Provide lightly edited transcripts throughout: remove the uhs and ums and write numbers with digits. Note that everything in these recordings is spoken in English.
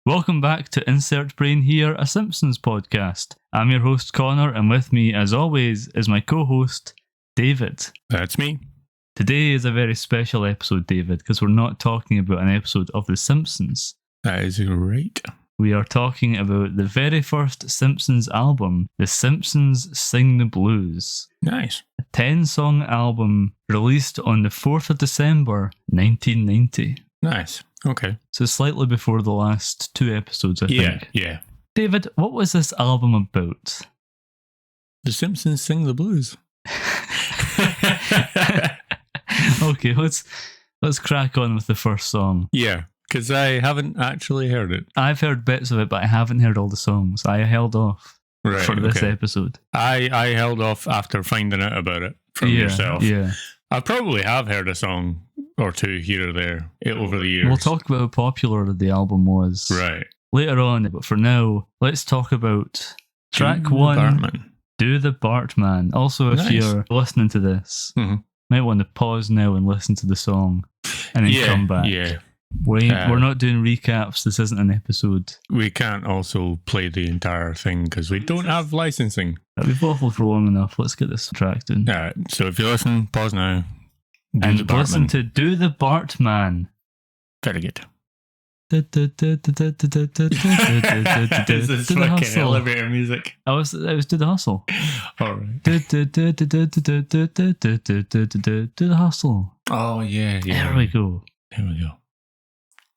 Welcome back to Insert Brain here, a Simpsons podcast. I'm your host Connor, and with me, as always, is my co-host, David. That's me. Today is a very special episode, David, because we're not talking about an episode of The Simpsons. That is right. We are talking about the very first Simpsons album, The Simpsons Sing the Blues. Nice. A 10-song album released on the 4th of December, 1990. Nice. Okay. So slightly before the last two episodes, I think. Yeah. David, what was this album about? The Simpsons Sing the Blues. Okay, let's crack on with the first song. Yeah, because I haven't actually heard it. I've heard bits of it, but I haven't heard all the songs. I held off for this episode. I held off after finding out about it from yourself. Yeah. I probably have heard a song or two here or there over the years. We'll talk about how popular the album was later on, but for now, let's talk about track one, Do the Bartman. Also, if you're listening to this, might want to pause now and listen to the song and then come back. Yeah. We're not doing recaps. This isn't an episode. We can't also play the entire thing because we don't have licensing. We've waffled for long enough. Let's get this track done. So if you listen, pause now. And listen to Do the Bartman. Very good. This is fucking elevator music. It was Do the Hustle. All right. Do the Hustle. Oh, yeah. There we go.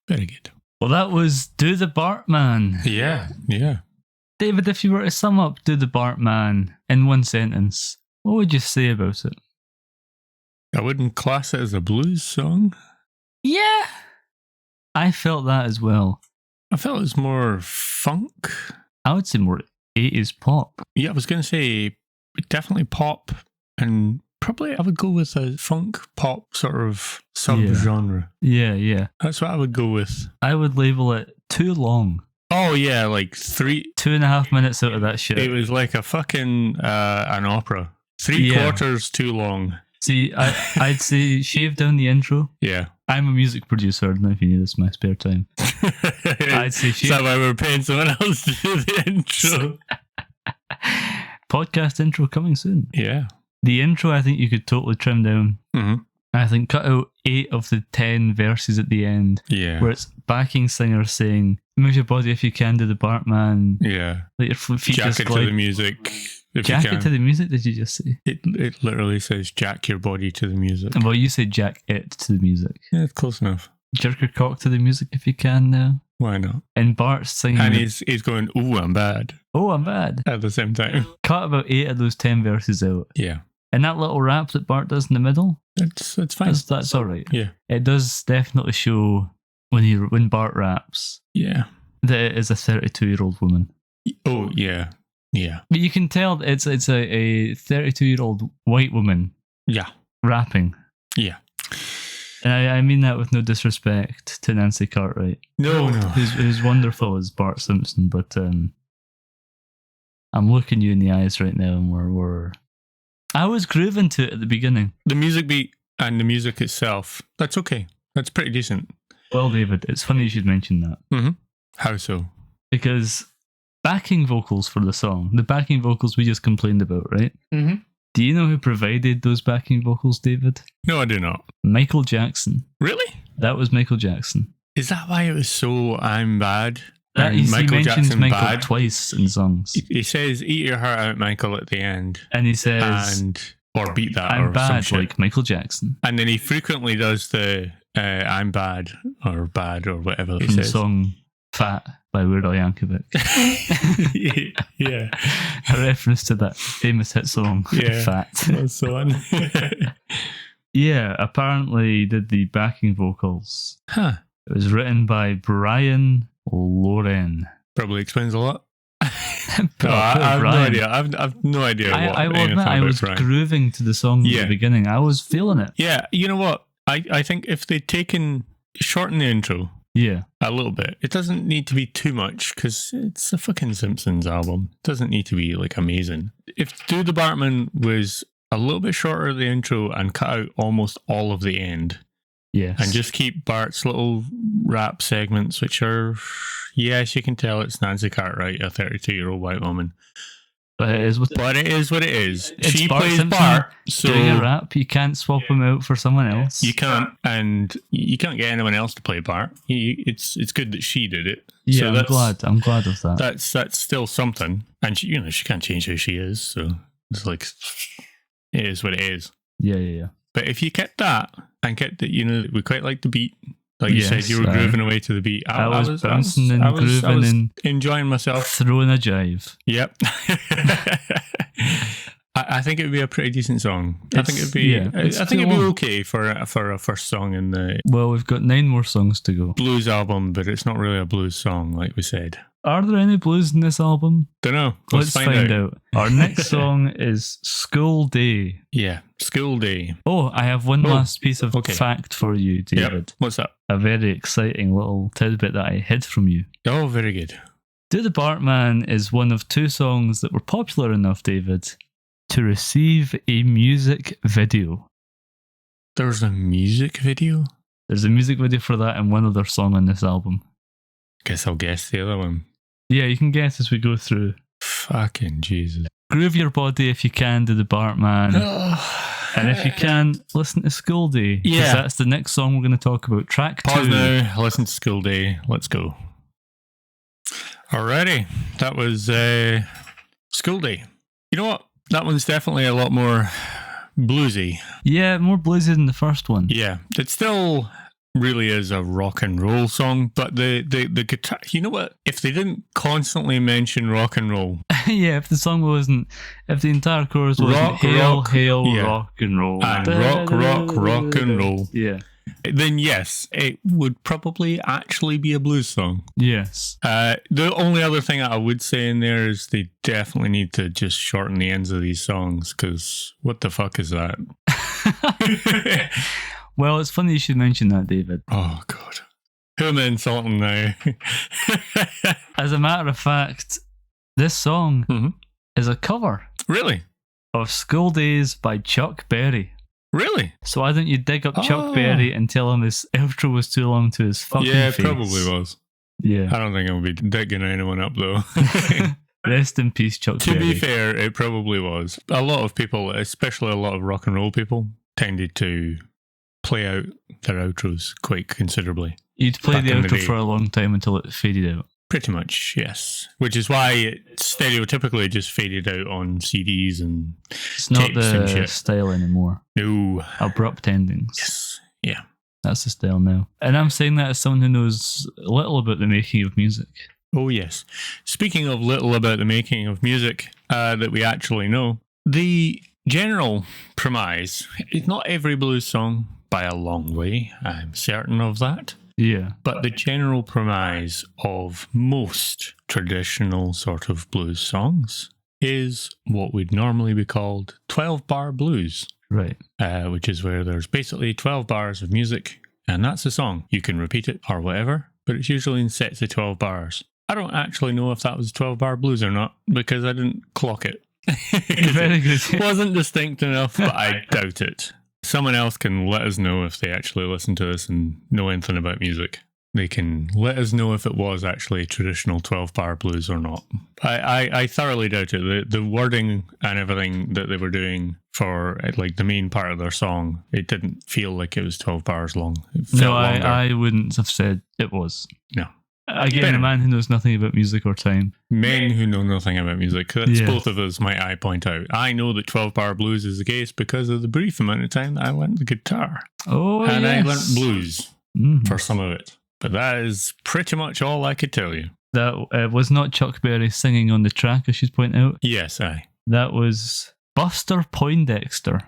Very good. Well, that was Do the Bartman. Yeah. David, if you were to sum up Do the Bartman in one sentence, what would you say about it? I wouldn't class it as a blues song. Yeah. I felt that as well. I felt it was more funk. I would say more 80s pop. Yeah, I was going to say definitely pop, and probably I would go with a funk pop sort of subgenre. Yeah. That's what I would go with. I would label it too long. Oh yeah, like 2.5 minutes out of that shit. It was like a fucking an opera. 3/4 too long. See, I'd say shave down the intro. Yeah. I'm a music producer. I don't know if you knew this in my spare time. I'd say shave. Is that why we're paying someone else to do the intro? Podcast intro coming soon. Yeah. The intro, I think you could totally trim down. Mm-hmm. I think cut out 8 of the 10 verses at the end. Yeah. Where it's backing singers saying, "Move your body if you can, do the Bartman." Yeah. Let your feet jack just it to the music. Jack it to the music, did you just say? It literally says jack your body to the music. Well, you say jack it to the music. Yeah, it's close enough. Jerk your cock to the music if you can now. Why not? And Bart's singing. And he's going, "Ooh, I'm bad." Oh, I'm bad. At the same time. Cut about 8 of those 10 verses out. Yeah. And that little rap that Bart does in the middle. That's fine. That's all right. Yeah. It does definitely show when Bart raps. Yeah. That it is a 32-year-old woman. Oh, yeah. Yeah. But you can tell it's a 32-year-old white woman. Yeah. Rapping. Yeah. And I mean that with no disrespect to Nancy Cartwright. No. Who's wonderful as Bart Simpson, but I'm looking you in the eyes right now, and I was grooving to it at the beginning. The music beat and the music itself, that's okay. That's pretty decent. Well, David, it's funny you should mention that. Mm-hmm. How so? Because backing vocals for the song, the backing vocals we just complained about, right? Mm-hmm. Do you know who provided those backing vocals, David? No, I do not. Michael Jackson. Really? That was Michael Jackson. Is that why it was so I'm bad? He mentions Michael bad? Twice in songs. He says, "Eat your heart out, Michael," at the end. And he says... Or beat that, I'm or bad, some shit. like Michael Jackson. And then he frequently does the I'm bad, or whatever he says. From the song Fat by Weird Al Yankovic. Yeah. A reference to that famous hit song, Fat. And so on. Yeah, apparently he did the backing vocals. Huh. It was written by Brian Loren. Probably explains a lot. I have no idea. I've no idea. I will admit, I was grooving to the song at the beginning. I was feeling it. Yeah, you know what? I think if they'd shortened the intro a little bit, it doesn't need to be too much because it's a fucking Simpsons album. It doesn't need to be like amazing. If Do the Bartman was a little bit shorter of the intro and cut out almost all of the end, Yes. And just keep Bart's little rap segments, which are, yes, you can tell it's Nancy Cartwright, a 32-year-old white woman. But it is what it is. It's she Bart plays Simpson Bart, so doing a rap. You can't swap him out for someone else. you can't, and you can't get anyone else to play Bart. It's good that she did it. Yeah, so I'm glad of that. That's still something, and she can't change who she is. So it's like it is what it is. Yeah. But if you kept that and kept it, we quite like the beat. Like you said, you were grooving away to the beat. I was bouncing and grooving and enjoying myself. Throwing a jive. Yep. I think it would be a pretty decent song. I think it'd be okay for a first song in the... Well, we've got 9 more songs to go. Blues album, but it's not really a blues song, like we said. Are there any blues in this album? Dunno. Let's find out. Our next song is School Day. Yeah, School Day. Oh, I have one last piece of fact for you, David. Yep. What's that? A very exciting little tidbit that I hid from you. Oh, very good. Do the Bartman is one of 2 songs that were popular enough, David, to receive a music video. There's a music video? There's a music video for that and one other song on this album. Guess I'll guess the other one. Yeah, you can guess as we go through. Fucking Jesus. Groove your body if you can to the Bartman. And if you can, listen to School Day. Yeah. That's the next song we're going to talk about. Track 2. Pause now. Listen to School Day. Let's go. Alrighty. That was School Day. You know what? That one's definitely a lot more bluesy. Yeah, more bluesy than the first one. Yeah. It's still... really is a rock and roll song, but the guitar, you know what, if they didn't constantly mention rock and roll, yeah, if the entire chorus wasn't hail, rock and roll, and rock and roll, yeah, then yes, it would probably actually be a blues song. Yes. The only other thing I would say in there is they definitely need to just shorten the ends of these songs, because what the fuck is that? Well, it's funny you should mention that, David. Oh, God. Who am I insulting now? As a matter of fact, this song is a cover. Really? Of School Days by Chuck Berry. Really? So why don't you dig up Chuck Berry and tell him his outro was too long to his fucking face? Yeah, it probably was. Yeah. I don't think I'll be digging anyone up, though. Rest in peace, Chuck Berry. To be fair, it probably was. A lot of people, especially a lot of rock and roll people, tended to... play out their outros quite considerably. You'd play the outro for a long time until it faded out. Pretty much, yes. Which is why it stereotypically just faded out on CDs and it's not the style anymore. No. Abrupt endings. Yes. Yeah. That's the style now. And I'm saying that as someone who knows little about the making of music. Oh, yes. Speaking of little about the making of music that we actually know, the general premise is not every blues song by a long way, I'm certain of that. Yeah. But the general premise of most traditional sort of blues songs is what would normally be called 12-bar blues. Right. Which is where there's basically 12 bars of music, and that's the song. You can repeat it or whatever, but it's usually in sets of 12 bars. I don't actually know if that was 12-bar blues or not, because I didn't clock it. Very good. It wasn't distinct enough, but I doubt it. Someone else can let us know if they actually listen to this and know anything about music. They can let us know if it was actually traditional 12-bar blues or not. I thoroughly doubt it. The wording and everything that they were doing for like the main part of their song, it didn't feel like it was 12 bars long. It felt longer. I wouldn't have said it was. No. Again, a man who knows nothing about music or time. Men who know nothing about music. That's both of us, might I point out. I know that 12-bar blues is the case because of the brief amount of time that I learned the guitar. Oh, and I learned blues for some of it. But that is pretty much all I could tell you. That was not Chuck Berry singing on the track, I should point out. Yes, aye. That was Buster Poindexter.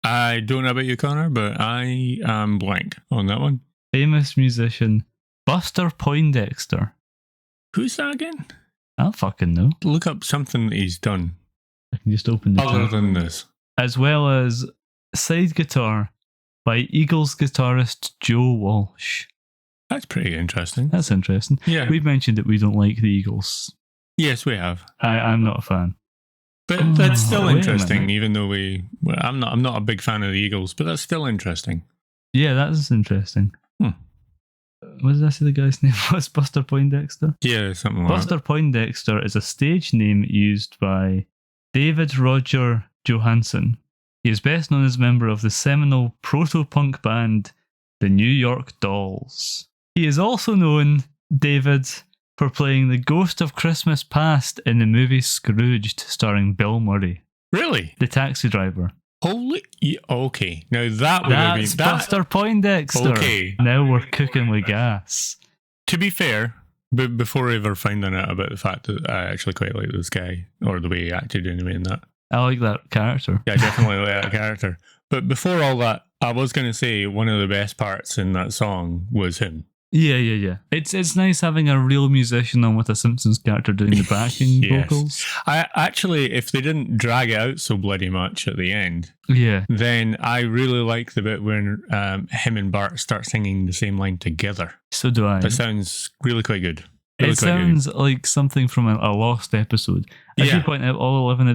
I don't know about you, Connor, but I am blank on that one. Famous musician Buster Poindexter. Who's that again? I don't fucking know. Look up something that he's done. I can just open the other than this. As well as side guitar by Eagles guitarist Joe Walsh. That's pretty interesting. That's interesting. Yeah. We've mentioned that we don't like the Eagles. Yes, we have. I'm not a fan. But that's still interesting, even though I'm not a big fan of the Eagles, but that's still interesting. Yeah, that's interesting. What did I say the guy's name was? Buster Poindexter? Yeah, something like Buster Poindexter is a stage name used by David Roger Johansen. He is best known as a member of the seminal proto-punk band the New York Dolls. He is also known, David, for playing the ghost of Christmas Past in the movie Scrooged, starring Bill Murray. Really? The taxi driver. Holy... Okay. Now that would have been... That's Buster Poindexter. Okay. Now we're cooking with gas. To be fair, but before I ever finding out about the fact that I actually quite like this guy, or the way he acted anyway in that. I like that character. Yeah, I definitely like that character. But before all that, I was going to say one of the best parts in that song was him. Yeah. It's nice having a real musician on with a Simpsons character doing the backing vocals. I actually, if they didn't drag it out so bloody much at the end, then I really like the bit when him and Bart start singing the same line together. So do I. That sounds really quite good. It sounds like something from a lost episode. I should point out all 10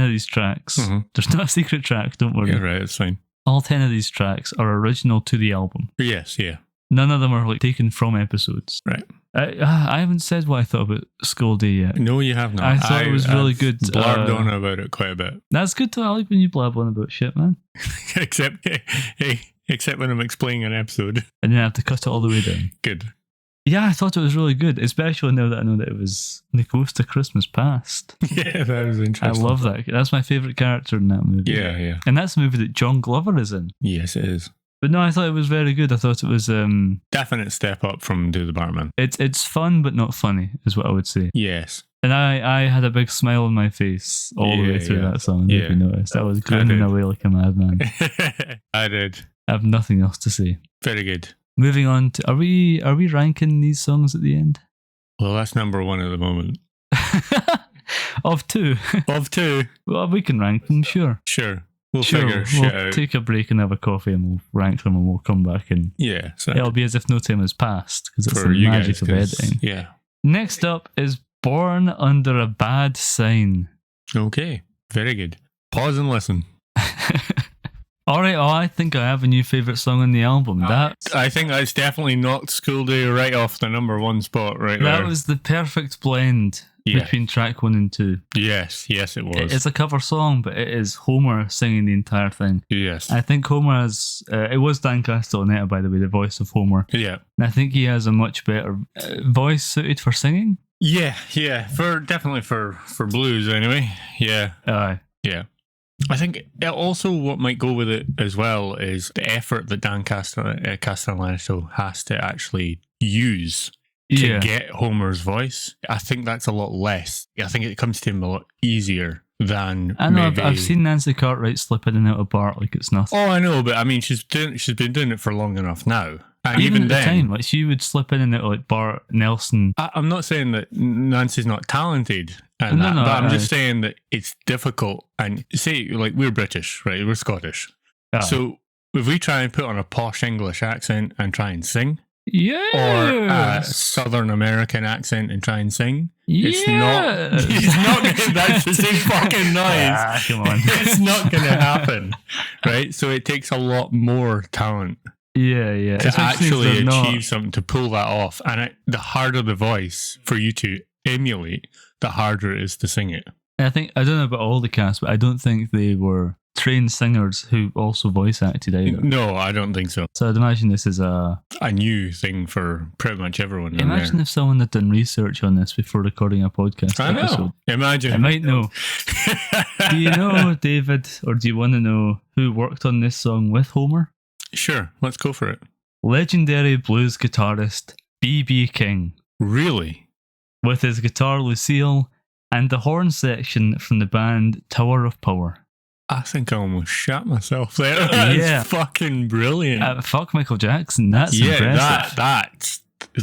of these tracks. There's not a secret track, don't worry. Yeah, right, it's fine. All 10 of these tracks are original to the album. Yes, yeah. None of them are like taken from episodes. Right. I haven't said what I thought about Skull Day yet. No, you have not. I thought it was really good. Blabbed on about it quite a bit. That's good too. I like when you blab on about shit, man. except when I'm explaining an episode. And then I have to cut it all the way down. Good. Yeah, I thought it was really good, especially now that I know that it was the ghost of Christmas Past. Yeah, that was interesting. I love that. That's my favourite character in that movie. Yeah. And that's a movie that John Glover is in. Yes, it is. But no, I thought it was very good. I thought it was... definite step up from Do the Bartman. It's fun, but not funny, is what I would say. Yes. And I had a big smile on my face all the way through that song, if you noticed. I was grinning away like a madman. I did. I have nothing else to say. Very good. Moving on to... Are we ranking these songs at the end? Well, that's number one at the moment. Of two? Of two. Well, we can rank them, sure. Sure. We'll figure shit we'll out. Take a break and have a coffee and we'll rank them and we'll come back and... Yeah. So it'll be as if no time has passed because it's the magic of editing. Yeah. Next up is Born Under a Bad Sign. Okay. Very good. Pause and listen. Alright, I think I have a new favourite song on the album. I think that's definitely knocked School Day right off the number one spot right there. That was the perfect blend between track 1 and 2. Yes, it was. It's a cover song, but it is Homer singing the entire thing. Yes. I think Homer has... it was Dan Castellaneta, by the way, the voice of Homer. Yeah. And I think he has a much better voice suited for singing. Yeah. Definitely for blues anyway. Yeah. Yeah. I think also what might go with it as well is the effort that Dan Castellaneta has to actually use to get Homer's voice. I think that's a lot less. I think it comes to him a lot easier than I know. maybe... I've seen Nancy Cartwright slip in and out of Bart like it's nothing. Oh, I know, but I mean, she's been doing it for long enough now. And even at then, the time, like she would slip in and out like Bart, Nelson. I'm not saying that Nancy's not talented, but I'm just saying that it's difficult. And say, like, we're British, right? We're Scottish. So if we try and put on a posh English accent and try and sing, or a Southern American accent and try and sing, it's not gonna, that's the same fucking noise. Come on. It's not going to happen, right? So it takes a lot more talent. Yeah. To actually achieve something, to pull that off. And the harder the voice for you to emulate, the harder it is to sing it. I don't know about all the cast, but I don't think they were trained singers who also voice acted either. No, I don't think so. So I'd imagine this is a new thing for pretty much everyone. Imagine if someone had done research on this before recording a podcast episode. Imagine. I might know. Do you know, David, or do you want to know who worked on this song with Homer? Sure, let's go for it. Legendary blues guitarist B.B. King. Really? With his guitar Lucille and the horn section from the band Tower of Power. I think I almost shat myself there. That's fucking brilliant. Fuck Michael Jackson. That's impressive.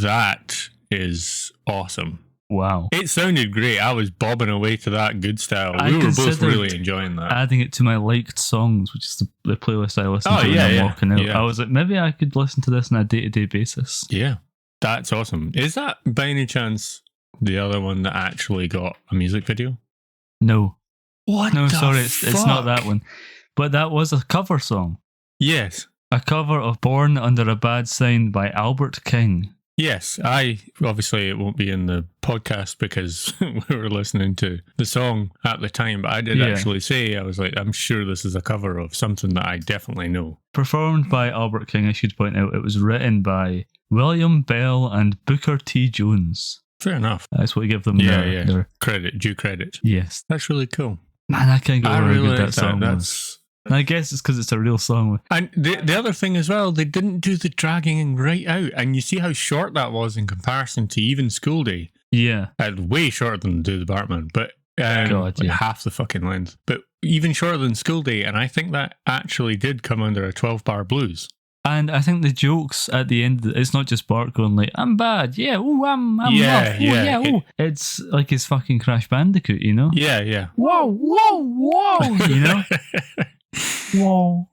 That is awesome. Wow. It sounded great. I was bobbing away to that good style. We were both really enjoying that. Adding it to my liked songs, which is the playlist I listen to when I'm walking out. I was like, maybe I could listen to this on a day-to-day basis. Yeah. That's awesome. Is that by any chance the other one that actually got a music video? No. What? No, sorry, it's not that one. But that was a cover song. Yes. A cover of Born Under a Bad Sign by Albert King. Yes, obviously it won't be in the podcast because we were listening to the song at the time, but I did actually say, I was like, I'm sure this is a cover of something that I definitely know. Performed by Albert King, I should point out, it was written by William Bell and Booker T. Jones. Fair enough. That's what we give them their credit, due credit. Yes. That's really cool. Man, I can't get over how good that song was. was. And I guess it's because it's a real song. And the other thing as well, they didn't do the dragging right out. And you see how short that was in comparison to even School Day. Yeah. Way shorter than Do the Bartman, but half the fucking length. But even shorter than School Day. And I think that actually did come under a 12-bar blues. And I think the jokes at the end, it's not just Bart going like, I'm bad, yeah, ooh, I'm rough, ooh, yeah, ooh. It's like his fucking Crash Bandicoot, you know? Yeah. Whoa, you know? Whoa.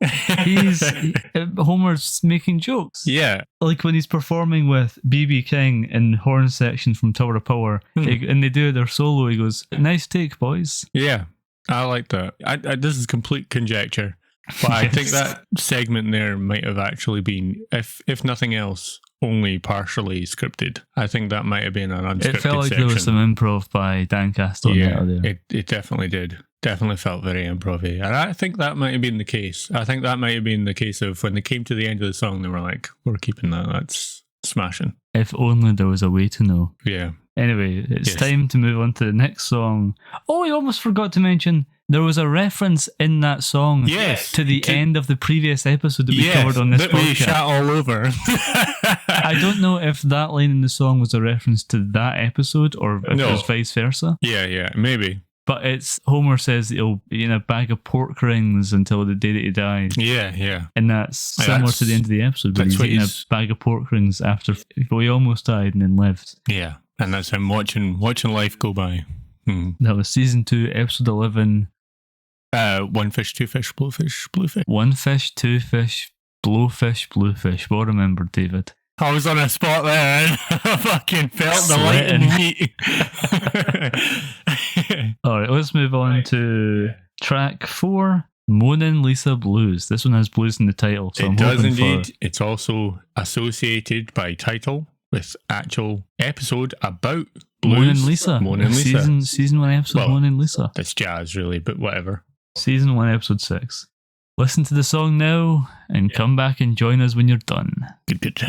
Homer's making jokes. Yeah. Like when he's performing with B.B. King in horn section from Tower of Power, and they do their solo, he goes, nice take, boys. Yeah, I like that. This is complete conjecture. But I think that segment there might have actually been, if nothing else, only partially scripted. I think that might have been an unscripted section. It felt like there was some improv by Dan Castle. Yeah, it definitely did. Definitely felt very improv-y. And I think that might have been the case. I think that might have been the case of when they came to the end of the song, they were like, we're keeping that. That's smashing. If only there was a way to know. Yeah. Anyway, it's time to move on to the next song. Oh, I almost forgot to mention, there was a reference in that song to the end of the previous episode that we covered on this podcast. We shat all over. I don't know if that line in the song was a reference to that episode or if it was vice versa. Yeah, maybe. But it's Homer says that he'll be in a bag of pork rings until the day that he dies. Yeah. And that's similar to the end of the episode, but he's eating a bag of pork rings after he almost died and then lived. Yeah, and that's him watching life go by. That was season 2, episode 11. One fish, two fish, bluefish. One fish, two fish, bluefish. Well remembered, David. I was on a spot there and I fucking felt the light in me. Alright, let's move on to track 4, Moanin' Lisa Blues. This one has blues in the title. So it does indeed. It's also associated by title with actual episode about blues. Moanin' Lisa. Season 1 episode, Moanin' Lisa. That's jazz really, but whatever. Season 1 episode 6. Listen to the song now and come back and join us when you're done. Good.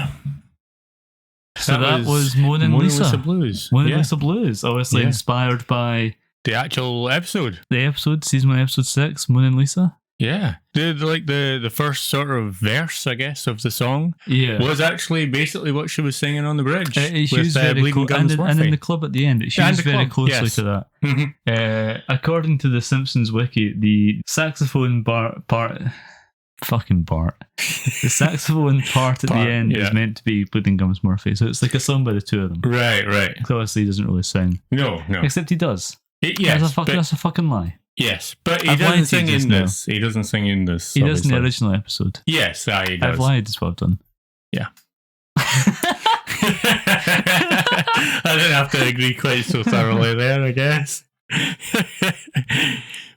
So that was Moanin' Lisa Blues. Moanin' Lisa Blues, obviously inspired by the actual episode. The episode, season 1, episode 6, Moanin' Lisa. Yeah. The first sort of verse, I guess, of the song was actually basically what she was singing on the bridge. It's used very close, and in the club at the end, it's used very closely to that. Mm-hmm. According to the Simpsons wiki, the saxophone part... Fucking Bart. The saxophone part at the end is meant to be Bleeding Gums Murphy, so it's like a song by the two of them. Right. So obviously he doesn't really sing. No. Except he does. Yes. That's a fucking lie. Yes, but he doesn't sing in this. He doesn't sing in this. He does in the original episode. Yes, he does. I've lied, is what I've done. Yeah. I didn't have to agree quite so thoroughly there, I guess.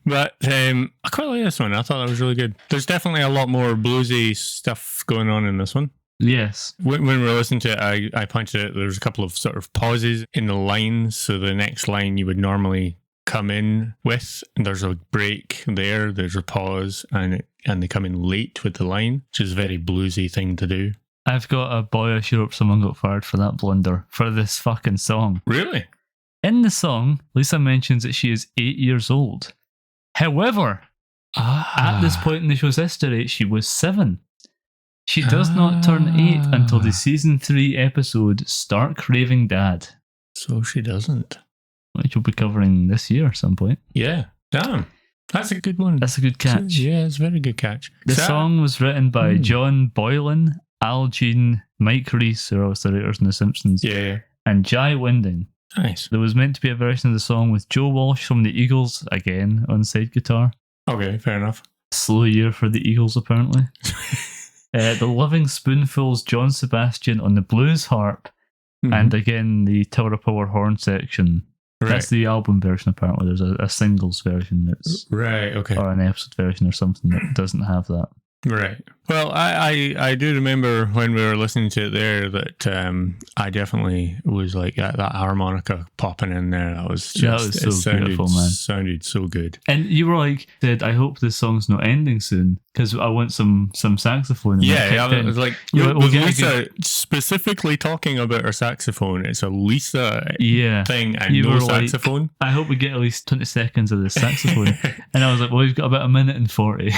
But I quite like this one. I thought that was really good. There's definitely a lot more bluesy stuff going on in this one. Yes. When we were listening to it, I pointed out there's a couple of sort of pauses in the lines. So the next line you would normally come in with, and there's a break there, there's a pause, and they come in late with the line, which is a very bluesy thing to do. I've got a boy, I sure hope someone got fired for that blunder, for this fucking song. Really? In the song, Lisa mentions that she is 8 years old. However, at this point in the show's history, she was 7. She does not turn 8 until the season 3 episode, Start Craving Dad. So she doesn't. Which we'll be covering this year at some point. Yeah. Damn. That's a good one. That's a good catch. Yeah, it's a very good catch. The song was written by John Boylan, Al Jean, Mike Reese, who are also the writers in The Simpsons, and Jai Winding. Nice. There was meant to be a version of the song with Joe Walsh from the Eagles, again, on side guitar. Okay, fair enough. Slow year for the Eagles, apparently. The Loving Spoonful's John Sebastian on the blues harp, and again, the Tower of Power horn section. Right. That's the album version, apparently. There's a singles version that's... Right, okay. Or an episode version or something that doesn't have that. Right. Well, I do remember when we were listening to it there that I definitely was like that harmonica popping in there. That was so beautiful, man. Sounded so good. And you were like, I hope this song's not ending soon because I want some saxophone. Yeah, I was like, with Lisa specifically talking about her saxophone. It's a Lisa thing and no saxophone. Like, I hope we get at least 20 seconds of the saxophone. And I was like, well, we've got about a minute and 40.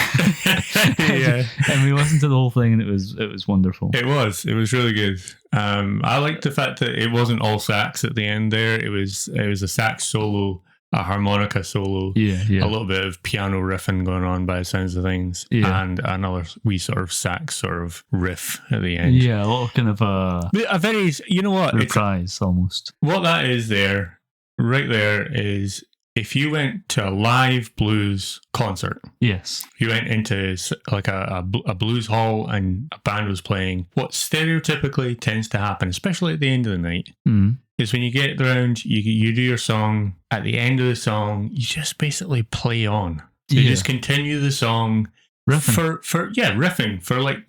Yeah. And we listened to the whole thing, and it was wonderful. It was really good. I liked the fact that it wasn't all sax at the end there. It was a sax solo, a harmonica solo, a little bit of piano riffing going on by the sounds of things, and another wee sort of sax sort of riff at the end. Yeah, a little kind of a very, you know what, reprise almost. What that is there, right there, is if you went to a live blues concert, yes, you went into like a blues hall and a band was playing, what stereotypically tends to happen, especially at the end of the night, is when you get around, you do your song, at the end of the song, you just basically play on. You just continue the song riffing for like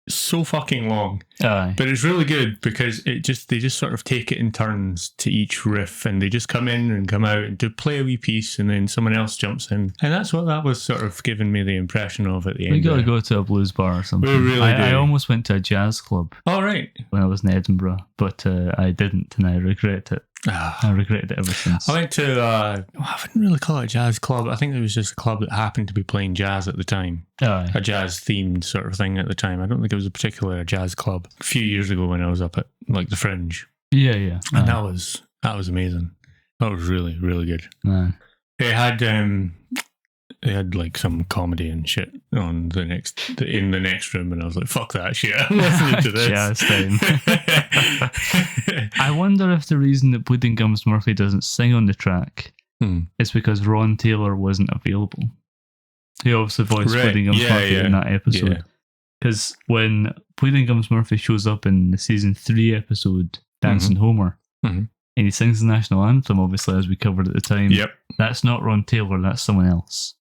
so fucking long. Aye. But it's really good because they just sort of take it in turns to each riff, and they just come in and come out and to play a wee piece, and then someone else jumps in, and that's what that was sort of giving me the impression of at the end. We got to go to a blues bar or something. We really do. I almost went to a jazz club. All right. When I was in Edinburgh, but I didn't, and I regret it. I regretted it ever since. I went to, I wouldn't really call it a jazz club. I think it was just a club that happened to be playing jazz at the time. A jazz-themed sort of thing at the time. I don't think it was a particular jazz club. A few years ago when I was up at, like, the Fringe. Yeah. And that was amazing. That was really, really good. They had like some comedy and shit on in the next room, and I was like, fuck that shit, I'm listening to this. Jazz time. I wonder if the reason that Bleeding Gums Murphy doesn't sing on the track is because Ron Taylor wasn't available. He obviously voiced Bleeding Gums Murphy in that episode. Because when Bleeding Gums Murphy shows up in the season 3 episode, Dancing Homer, and he sings the national anthem, obviously, as we covered at the time. Yep. That's not Ron Taylor, that's someone else.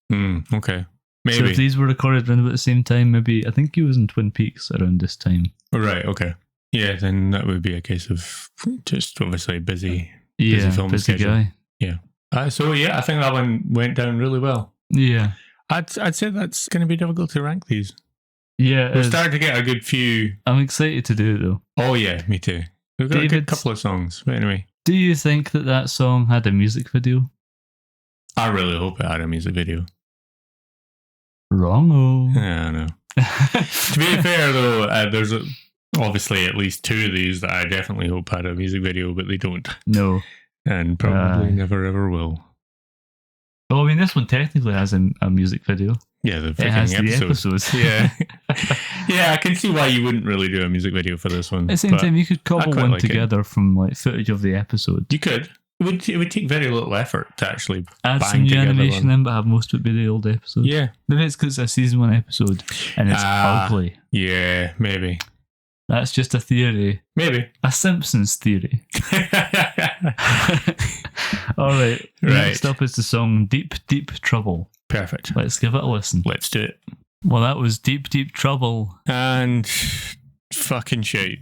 Okay. Maybe. So if these were recorded around about the same time, maybe, I think he was in Twin Peaks around this time. Right, okay. Yeah, then that would be a case of just obviously busy film schedule. Guy. Yeah. I think that one went down really well. Yeah. I'd say that's going to be difficult to rank these. Yeah, we're starting to get a good few. I'm excited to do it though. Oh yeah, me too. We've got a good couple of songs. But anyway. Do you think that song had a music video? I really hope it had a music video. Wrong-o. Yeah, I know. To be fair though, there's obviously at least 2 of these that I definitely hope had a music video, but they don't. No. And probably never ever will. Well, I mean, this one technically has a music video. Yeah, the freaking episodes. Yeah. Yeah, I can see why you wouldn't really do a music video for this one. At the same time, you could cobble one together from like footage of the episode. You could. It would take very little effort to actually add some new animation in, but have most of it be the old episode. Yeah. Maybe it's because it's a season 1 episode and it's ugly. Yeah, maybe. That's just a theory. Maybe. A Simpsons theory. All right. Next up is the song Deep, Deep Trouble. Perfect. Let's give it a listen. Let's do it. Well, that was Deep, Deep Trouble. And fucking shit.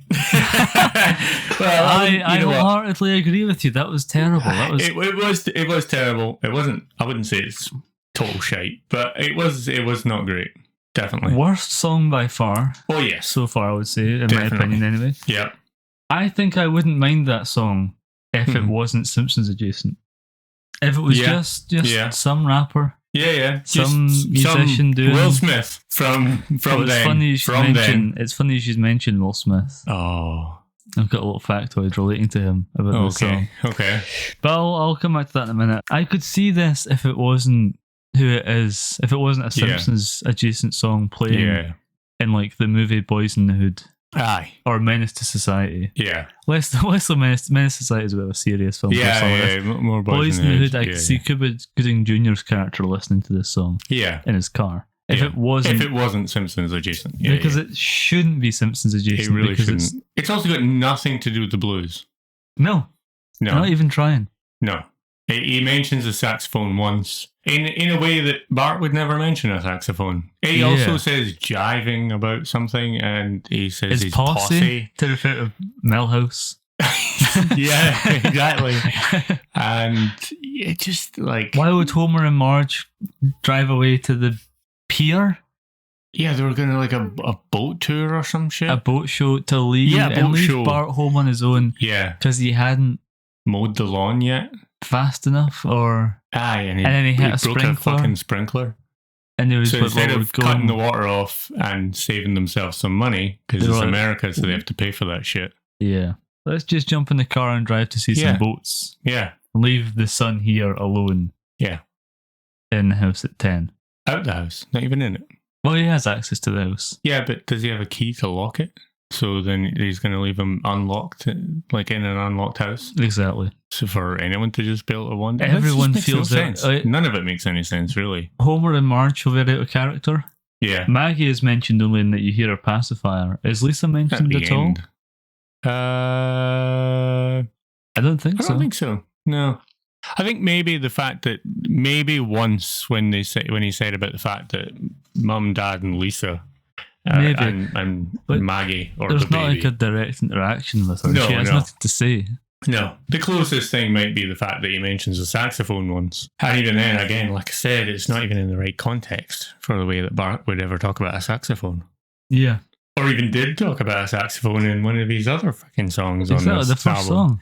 Well, I wholeheartedly agree with you. That was terrible. It was terrible. It wasn't. I wouldn't say it's total shite, but it was not great. Definitely worst song by far. Oh yeah, so far I would say, in my opinion, anyway. Yeah, I think I wouldn't mind that song if it wasn't Simpsons adjacent. If it was just some rapper. Yeah. Some musician doing Will Smith from It's funny you should mention Will Smith. Oh, I've got a little factoid relating to him about the song. Okay. But I'll come back to that in a minute. I could see this if it wasn't who it is. If it wasn't a Simpsons adjacent song playing in like the movie Boys in the Hood. Aye. Or Menace to Society. Yeah. Less Menace to Society is a bit of a serious film. Yeah. More Boys in the Hood. I could see Cuba Gooding Jr.'s character listening to this song. Yeah. In his car. If it wasn't Simpsons adjacent. Because it shouldn't be Simpsons adjacent. It really shouldn't. It's also got nothing to do with the blues. No. Not even trying. No. He mentions a saxophone once in a way that Bart would never mention a saxophone. He also says jiving about something, and he says his posse to refer to Millhouse. Yeah, exactly. And it just like, why would Homer and Marge drive away to the pier? Yeah, they were going to like a boat tour or some shit. A boat show to leave, and leave Bart home on his own. Yeah, because he hadn't mowed the lawn yet fast enough, or and then he hit broke a fucking sprinkler. And there was so instead of cutting the water off and saving themselves some money, because it's America, so they have to pay for that shit. Yeah, let's just jump in the car and drive to see some boats. Yeah, leave the son here alone. Yeah, in the house at 10. Out the house, not even in it. Well, he has access to the house. Yeah, but does he have a key to lock it? So then he's going to leave him unlocked, like in an unlocked house? Exactly. So for anyone to just build a one? Everyone feels it. None of it makes any sense, really. Homer and Marge are very out of character. Yeah. Maggie is mentioned only in that you hear her pacifier. Is Lisa mentioned at all? I don't think so. I don't think so. No. I think maybe the fact that once when he said about the fact that Mum, Dad, and Lisa and Maggie or there's the baby, not like a direct interaction with her. She has nothing to say. No, the closest thing might be the fact that he mentions a saxophone once, and even then, again, like I said, it's not even in the right context for the way that Bart would ever talk about a saxophone. Yeah, or even did talk about a saxophone in one of his other fucking songs on this the first album. Song.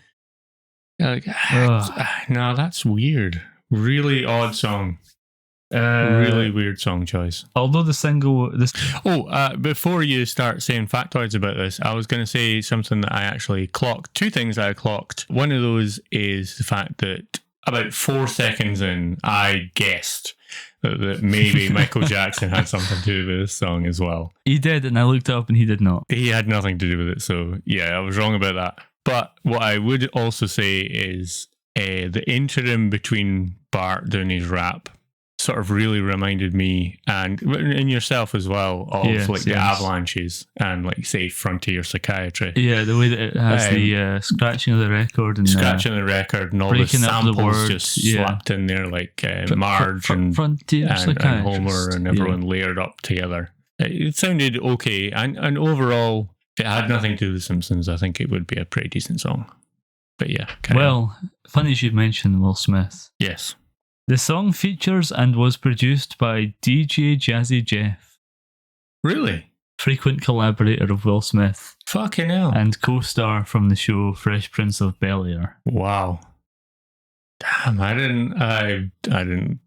Like, no, that's weird. Really odd song. Really weird song choice. Although the single... before you start saying factoids about this, I was going to say something that I actually clocked. Two things that I clocked. One of those is the fact that about 4 seconds in, I guessed that maybe Michael Jackson had something to do with this song as well. He did, and I looked it up and he did not. He had nothing to do with it, so yeah, I was wrong about that. But what I would also say is the interim between Bart doing his rap sort of really reminded me, and yourself as well, of the avalanches and like, say, Frontier Psychiatry. Yeah, the way that it has the scratching of the record and all the samples just slapped in there, like Marge and Homer and everyone layered up together. It sounded okay, and overall, if it had nothing to do with The Simpsons, I think it would be a pretty decent song. But yeah. Funny you should mention Will Smith. Yes. The song features and was produced by DJ Jazzy Jeff. Really? Frequent collaborator of Will Smith. Fucking hell. And co-star from the show Fresh Prince of Bel-Air. Wow. Damn, I didn't.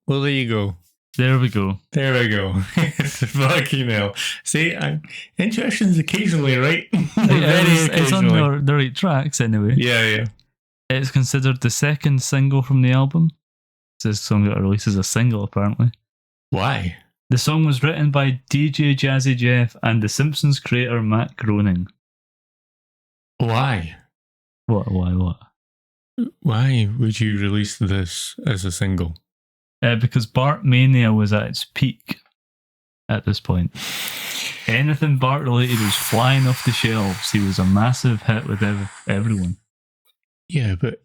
Well, there you go. There we go. Fucking hell. See, intuition's occasionally right. It's on the right tracks anyway. Yeah. It's considered the second single from the album. This song got released as a single, apparently. Why? The song was written by DJ Jazzy Jeff and The Simpsons creator Matt Groening. Why? What? Why would you release this as a single? Because Bart Mania was at its peak at this point. Anything Bart related was flying off the shelves. He was a massive hit with everyone. Yeah, but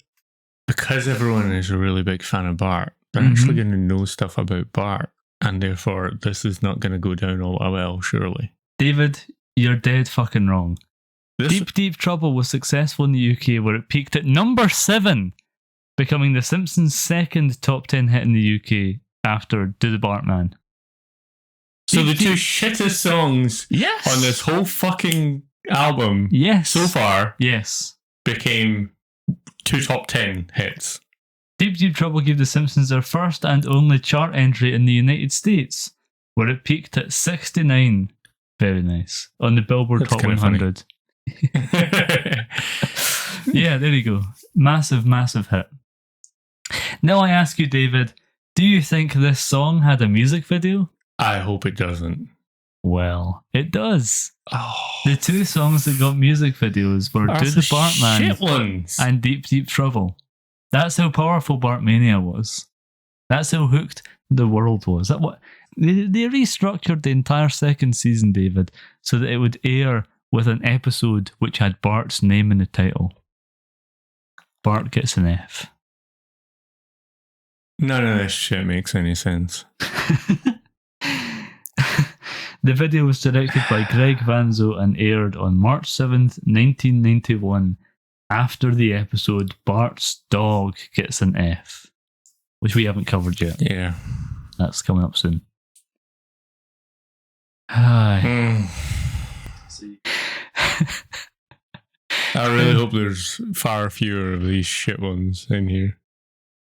because everyone is a really big fan of Bart, they're actually going to know stuff about Bart, and therefore this is not going to go down all well, surely. David, you're dead fucking wrong. Deep Trouble was successful in the UK, where it peaked at number 7. Becoming The Simpsons' second top 10 hit in the UK after Do the Bartman. So the two shittest songs on this whole fucking album so far became 2 top 10 hits. Deep Trouble gave The Simpsons their first and only chart entry in the United States, where it peaked at 69. Very nice. On the Billboard Top 100. Yeah, there you go. Massive, massive hit. Now I ask you, David, do you think this song had a music video? I hope it doesn't. Well, it does. The 2 songs that got music videos were Do the Bartman and Deep Trouble. That's how powerful Bartmania was. That's how hooked the world was. That what they restructured the entire second season, David, so that it would air with an episode which had Bart's name in the title. Bart gets an F. None of this shit makes any sense. The video was directed by Greg Vanzo and aired on March 7th, 1991, after the episode Bart's Dog Gets an F, which we haven't covered yet. Yeah. That's coming up soon. Hi. I really hope there's far fewer of these shit ones in here.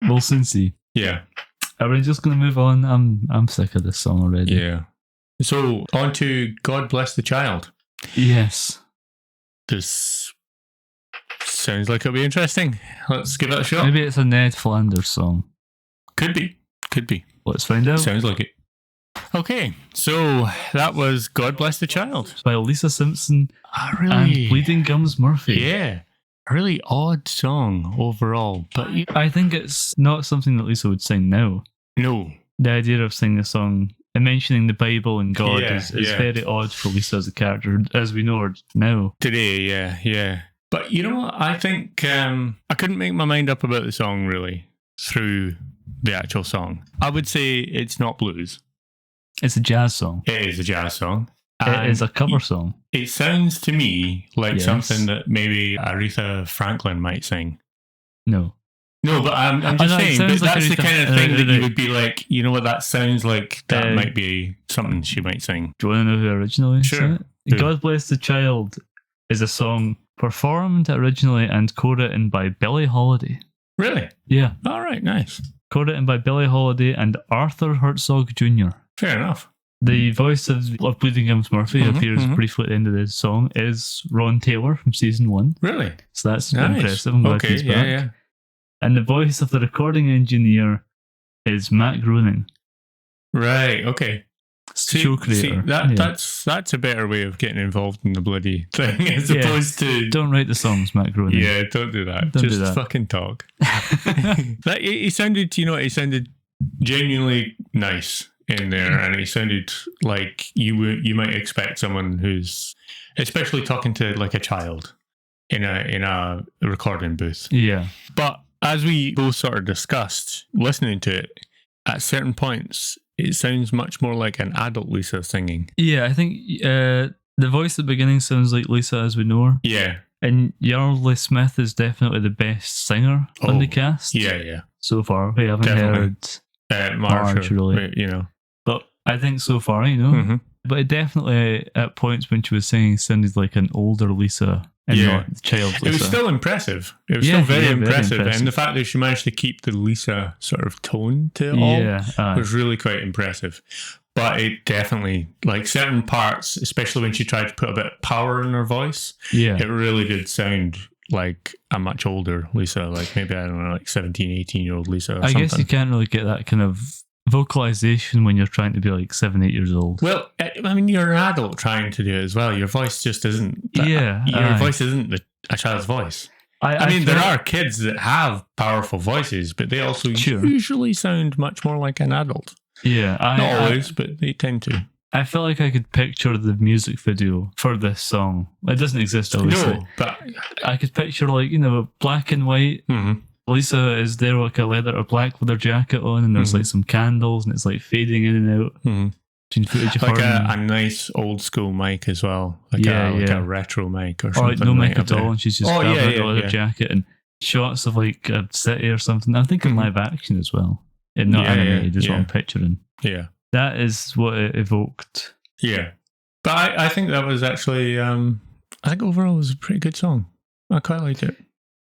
We'll soon see. Yeah. Are we just going to move on? I'm sick of this song already. Yeah. So, on to God Bless the Child. Yes. This sounds like it'll be interesting. Let's give it a shot. Maybe it's a Ned Flanders song. Could be. Let's find out. Sounds like it. Okay, so that was God Bless the Child. By Lisa Simpson and Bleeding Gums Murphy. Yeah. A really odd song overall. But I think it's not something that Lisa would sing now. No. The idea of singing a song and mentioning the Bible and God is very odd for Lisa as a character, as we know her now. Today, yeah. But you know what? I think I couldn't make my mind up about the song, really, through the actual song. I would say it's not blues. It's a jazz song. It is a jazz song. It is a cover song. It sounds to me like something that maybe Aretha Franklin might sing. No, but I'm just saying that that's the kind of thing that you would be like, you know what, that sounds like that might be something she might sing. Do you want to know who originally sang it? Sure. God Bless the Child is a song performed originally and co-written by Billie Holiday. Really? Yeah. All right, nice. Co-written by Billie Holiday and Arthur Herzog Jr. Fair enough. The voice of Bleeding Gums Murphy appears briefly at the end of this song is Ron Taylor from season 1. Really? So that's impressive. I'm glad he's back. Yeah. And the voice of the recording engineer is Matt Groening. Right, okay. Show creator. That's a better way of getting involved in the bloody thing as opposed to... Don't write the songs, Matt Groening. Yeah, don't do that. Just fucking talk. He sounded, he sounded genuinely nice in there, and he sounded like you might expect someone who's, especially talking to like a child in a recording booth. Yeah. But as we both sort of discussed, listening to it, at certain points, it sounds much more like an adult Lisa singing. Yeah, I think the voice at the beginning sounds like Lisa as we know her. Yeah. And Yardley Smith is definitely the best singer on the cast. Yeah. So far, we haven't heard Marge really. But I think so far, But it definitely, at points when she was singing, sounded like an older Lisa and not the child Lisa. It was still impressive. It was still very impressive. And the fact that she managed to keep the Lisa sort of tone to it all was really quite impressive. But it definitely, like certain parts, especially when she tried to put a bit of power in her voice, it really did sound like a much older Lisa, like maybe, I don't know, like 17, 18-year-old Lisa or something. I guess you can't really get that kind of vocalization when you're trying to be like 7, 8 years old. Well, I mean, you're an adult trying to do it as well. Your voice just isn't... Your voice isn't a child's voice. I mean, there are kids that have powerful voices, but they also usually sound much more like an adult. Yeah. Not always, but they tend to. I feel like I could picture the music video for this song. It doesn't exist, obviously. No, but... I could picture, like, black and white. Mm-hmm. Lisa is there with like a black leather jacket on, and there's like some candles, and it's like fading in and out. Footage of like a nice old school mic as well, like a retro mic or something. Or like no mic at all, and she's just grabbing a leather jacket and shots of like a city or something. I'm thinking live action as well, and not animated is what I'm picturing. Yeah, that is what it evoked. Yeah, but I think that was actually, I think overall it was a pretty good song. I quite liked it.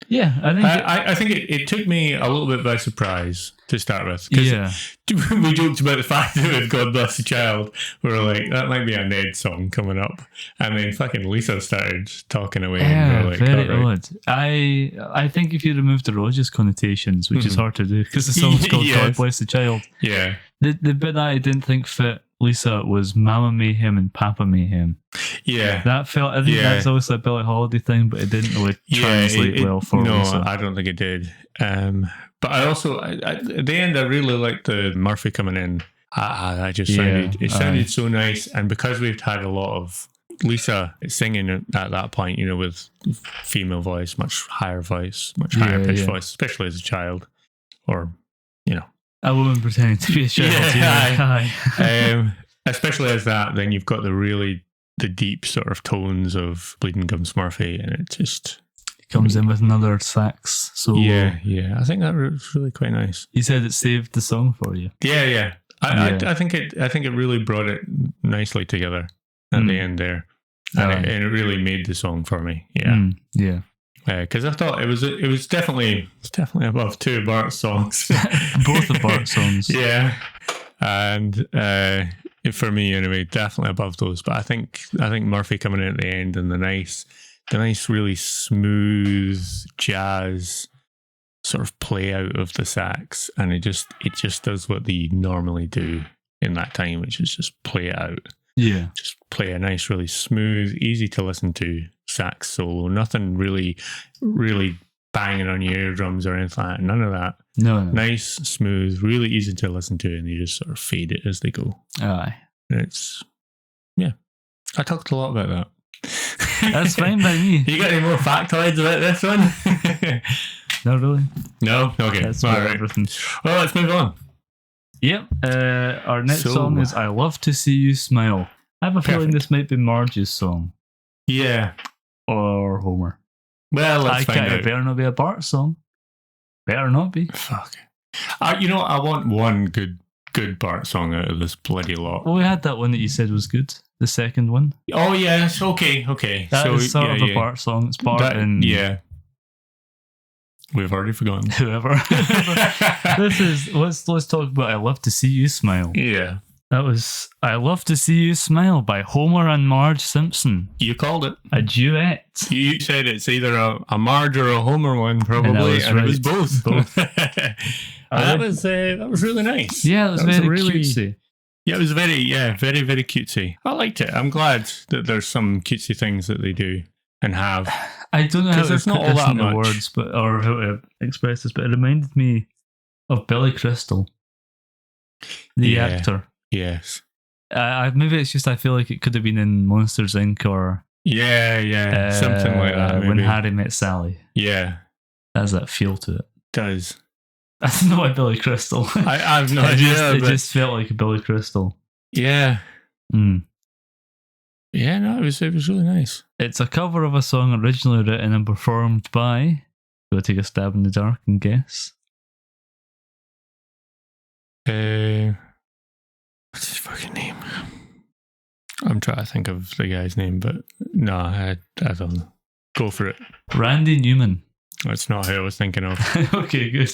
Yeah, I think it took me a little bit by surprise to start with. We joked about the fact that with God Bless the Child, we were like, that might be a Ned song coming up. And then fucking Lisa started talking away. Yeah, and we were like, very odd. I think if you remove the religious connotations, which is hard to do, because the song's called God Bless the Child. Yeah. The bit that I didn't think fit Lisa was Mama Mayhem and Papa Mayhem. Yeah. That felt, I think that's obviously a Billie Holiday thing, but it didn't really translate well for Lisa. No, I don't think it did. But I also, at the end, I really liked the Murphy coming in. I just sounded, it sounded so nice. And because we've had a lot of Lisa singing at that point, with female voice, much higher voice, much higher pitched voice, especially as a child, or, A woman pretending to be a child. Especially as that, then you've got the deep sort of tones of Bleeding Gums Murphy, and it just comes in with another sax solo. Yeah. I think that was really quite nice. You said it saved the song for you. Yeah. I think it really brought it nicely together at the end there, and it really made the song for me. Yeah. Because I thought it was definitely above two Bart songs. Both of Bart songs. Yeah, and for me anyway, definitely above those. But I think Murphy coming in at the end and the nice really smooth jazz sort of play out of the sax, and it just does what they normally do in that time, which is just play it out. Yeah, just play a nice, really smooth, easy to listen to sax solo. Nothing really banging on your eardrums or anything like that. None of that. No. Nice, smooth, really easy to listen to, and you just sort of fade it as they go. Aye. It's I talked a lot about that. That's fine by me. You got any more factoids about this one? Not really. No? Okay. That's all right. Everything. Well, let's move on. Yep. Our next song is I Love to See You Smile. I have a feeling this might be Marge's song. Yeah. Or Homer. Well, let's find out. It better not be a Bart song. Better not be. Fuck. You know what? I want one good Bart song out of this bloody lot. Well, we had that one that you said was good. The second one. Oh, yes. Okay. That is sort of a Bart song. It's Bart and... Yeah. We've already forgotten. Whoever. Let's talk about I Love to See You Smile. Yeah. That was I Love to See You Smile by Homer and Marge Simpson. You called it. A duet. You said it's either a Marge or a Homer one, probably, and it was both. That was really nice. Yeah, it was very cutesy. Yeah, it was very, very, very cutesy. I liked it. I'm glad that there's some cutesy things that they do and have. I don't know how to put not all this that into much words, or how to express this, but it reminded me of Billy Crystal, the actor. Yes. Maybe it's just I feel like it could have been in Monsters Inc. or something like that. Maybe. When Harry Met Sally. Yeah, has that feel to it. Does. I don't know why Billy Crystal. I have no idea. It just felt like a Billy Crystal. Yeah. Yeah, no, it was really nice. It's a cover of a song originally written and performed by... Go take a stab in the dark and guess. What's his fucking name? I'm trying to think of the guy's name, but no, I don't know. Go for it. Randy Newman. That's not who I was thinking of. Okay, good.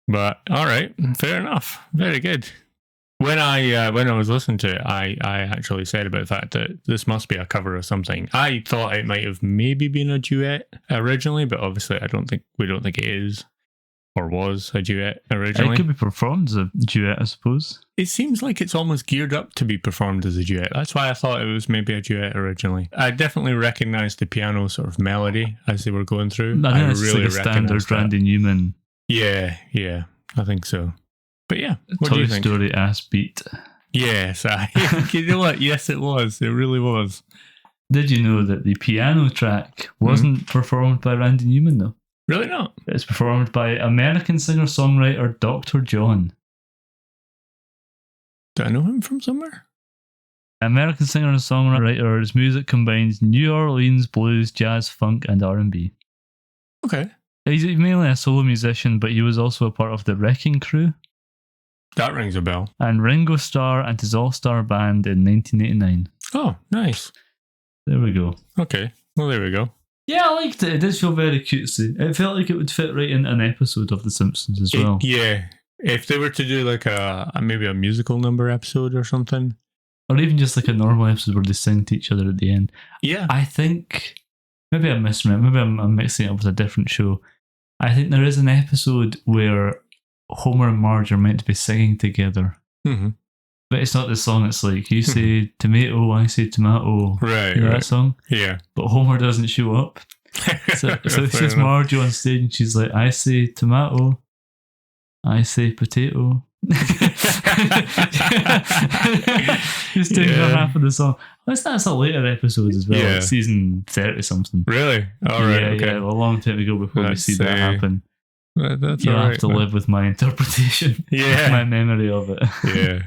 But all right, fair enough. Very good. When I was listening to it, I actually said about the fact that this must be a cover of something. I thought it might have maybe been a duet originally, but obviously we don't think it is or was a duet originally. It could be performed as a duet, I suppose. It seems like it's almost geared up to be performed as a duet. That's why I thought it was maybe a duet originally. I definitely recognised the piano sort of melody as they were going through. I think it's really like a standard Randy Newman. Yeah, I think so. But yeah, what Toy do you think? Story ass beat. Yes, you know what? Yes, it was. It really was. Did you know that the piano track wasn't performed by Randy Newman though? Really not? It's performed by American singer-songwriter Dr. John. Do I know him from somewhere? American singer and songwriter. His music combines New Orleans blues, jazz, funk, and R&B. Okay. He's mainly a solo musician, but he was also a part of the Wrecking Crew. That rings a bell. And Ringo Starr and his all-star band in 1989. Oh, nice. There we go. Okay. Well, there we go. Yeah, I liked it. It did feel very cutesy. It felt like it would fit right in an episode of The Simpsons as well. Yeah. If they were to do like maybe a musical number episode or something. Or even just like a normal episode where they sing to each other at the end. Yeah. I think... Maybe I'm misremembering. Maybe I'm mixing it up with a different show. I think there is an episode where Homer and Marge are meant to be singing together. Mm-hmm. But it's not the song. It's like, you say tomato, I say tomato. Right. You know that song? Yeah. But Homer doesn't show up. So it's just Marge on stage and she's like, I say tomato, I say potato. Just doing half of the song. That's a later episode as well. Like season 30 something. Really? All right. Yeah, okay. a long time ago before we see that happen. That's You'll all have to live with my interpretation. Yeah. My memory of it. Yeah.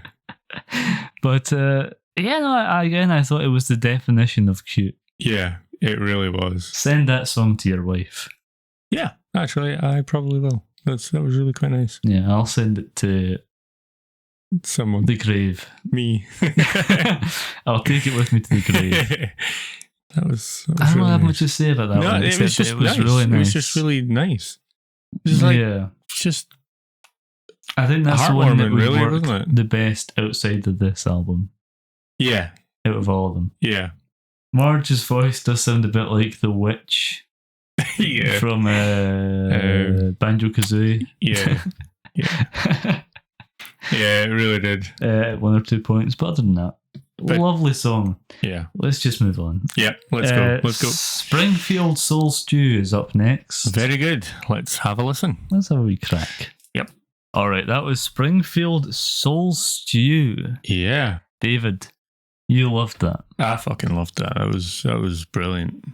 But I thought it was the definition of cute. Yeah, it really was. Send that song to your wife. Yeah, actually, I probably will. That was really quite nice. Yeah, I'll send it to someone. The grave. Me. I'll take it with me to the grave. That was I don't really have nice. much to say about that one. It was just nice. Really nice. It was just really nice. It was like, just I think that's the one that would really, work wasn't it? the best outside of this album. Yeah. Out of all of them. Yeah. Marge's voice does sound a bit like the witch from Banjo-Kazooie. Yeah. Yeah. Yeah, it really did. 1 or 2 points, but other than that, lovely song. Yeah. Let's just move on. Yeah, let's go. Let's go. Springfield Soul Stew is up next. Very good. Let's have a listen. Let's have a wee crack. Yep. All right, that was Springfield Soul Stew. Yeah. David, you loved that. I fucking loved that. That was brilliant.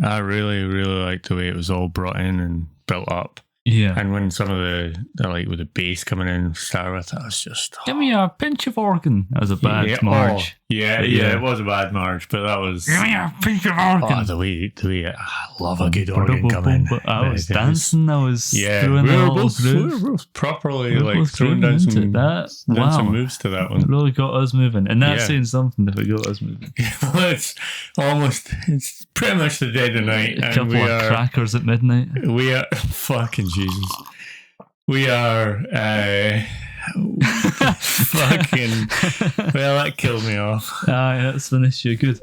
I really, really liked the way it was all brought in and built up. Yeah. And when some of the like with the bass coming in started with, that was just give me a pinch of organ. That was a bad Marge. It was a bad Marge, but that was give me a pinch of organ. Oh, the way I love a good organ coming. I was dancing. I was throwing we were both properly like throwing down some moves to that one. It really got us moving, and that's saying something if it got us moving. Well, it's pretty much the dead of night. A couple of crackers at midnight. We are fucking Jesus. We are fucking well, that killed me off. That's finished you good.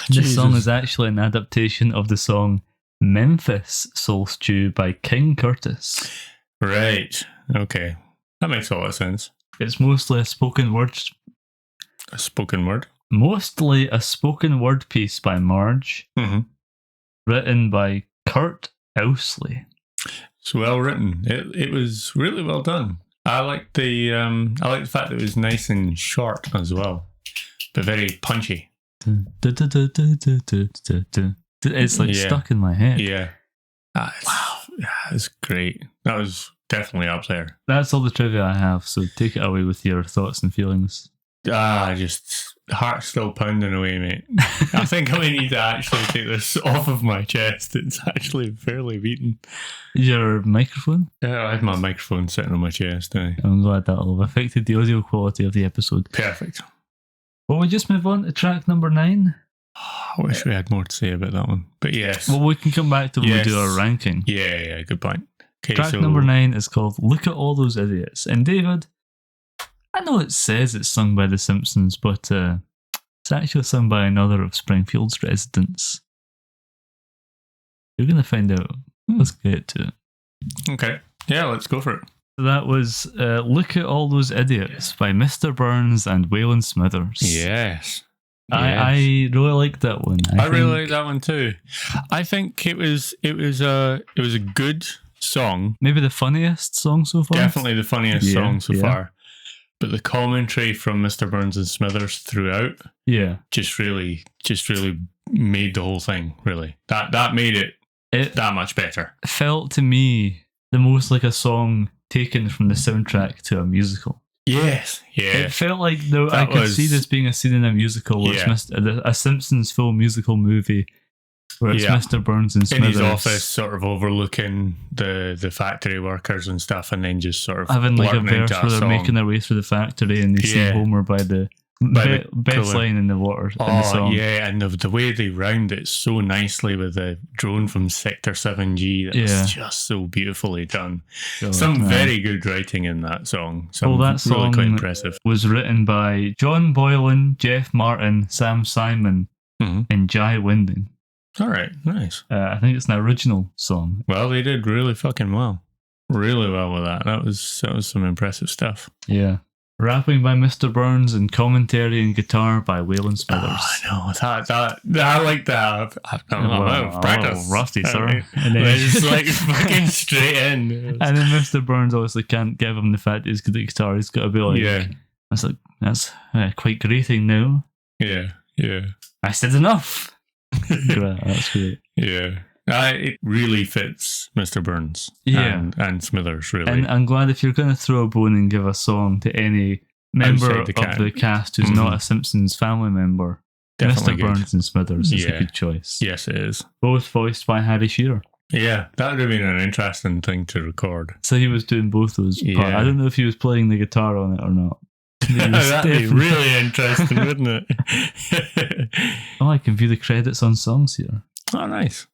This song is actually an adaptation of the song Memphis Soul Stew by King Curtis. Right. Okay. That makes a lot of sense. It's mostly a spoken word. A spoken word? Mostly a spoken word piece by Marge. Mm-hmm. Written by Kurt Owsley. It's well written. It was really well done. I like the fact that it was nice and short as well, but very punchy. It's like stuck in my head. Yeah. Wow. That's great. That was definitely up there. That's all the trivia I have, so take it away with your thoughts and feelings. Just heart still pounding away, mate. I think I need to actually take this off of my chest. It's actually fairly beaten. Your microphone? Yeah, I have my microphone sitting on my chest. I'm glad that'll have affected the audio quality of the episode. Perfect. Well, we just move on to track number 9. I wish we had more to say about that one, but yes. Well, we can come back to when we do our ranking. Yeah, good point. Okay, track number 9 is called Look at All Those Idiots. And David, I know it says it's sung by the Simpsons, but it's actually sung by another of Springfield's residents. You're going to find out. Let's get to it. Okay. Yeah, let's go for it. That was Look at All Those Idiots by Mr. Burns and Waylon Smithers. Yes. I really like that one. I really like that one too. I think it was a good song. Maybe the funniest song so far. Definitely the funniest song so far. But the commentary from Mr. Burns and Smithers throughout, just really made the whole thing. Really, that made it that much better. Felt to me the most like a song taken from the soundtrack to a musical. Yes, yeah. It felt like I could see this being a scene in a musical where it's a Simpsons full musical movie where it's Mr. Burns and Smithers in his office, sort of overlooking the factory workers and stuff, and then just sort of having like a verse where they're making their way through the factory and they see Homer by the best line in the water in the song. Yeah, and the way they round it so nicely with the drone from Sector 7G, that's just so beautifully done. Some very good writing in that song. That song really quite impressive. Was written by John Boylan, Jeff Martin, Sam Simon, and Jai Winding. All right, nice. I think it's an original song. Well, they did really fucking well. Really well with that. That was some impressive stuff. Yeah. Rapping by Mr. Burns and commentary and guitar by Waylon Smithers. Oh, I know. I like that. I'm practice. Rusty, sir. And then just like fucking straight in. And then Mr. Burns obviously can't give him the fact he's good at guitar. He's got to be like, that's quite grating now. Yeah. I said enough. Great, that's great. Yeah. It really fits Mr. Burns and Smithers, really. And I'm glad if you're going to throw a bone and give a song to any member of the cast who's not a Simpsons family member, definitely Mr. Burns and Smithers is a good choice. Yes, it is. Both voiced by Harry Shearer. Yeah, that would have been an interesting thing to record. So he was doing both those parts. I don't know if he was playing the guitar on it or not. That'd be really interesting, wouldn't it? Oh, I can view the credits on songs here. Oh, nice.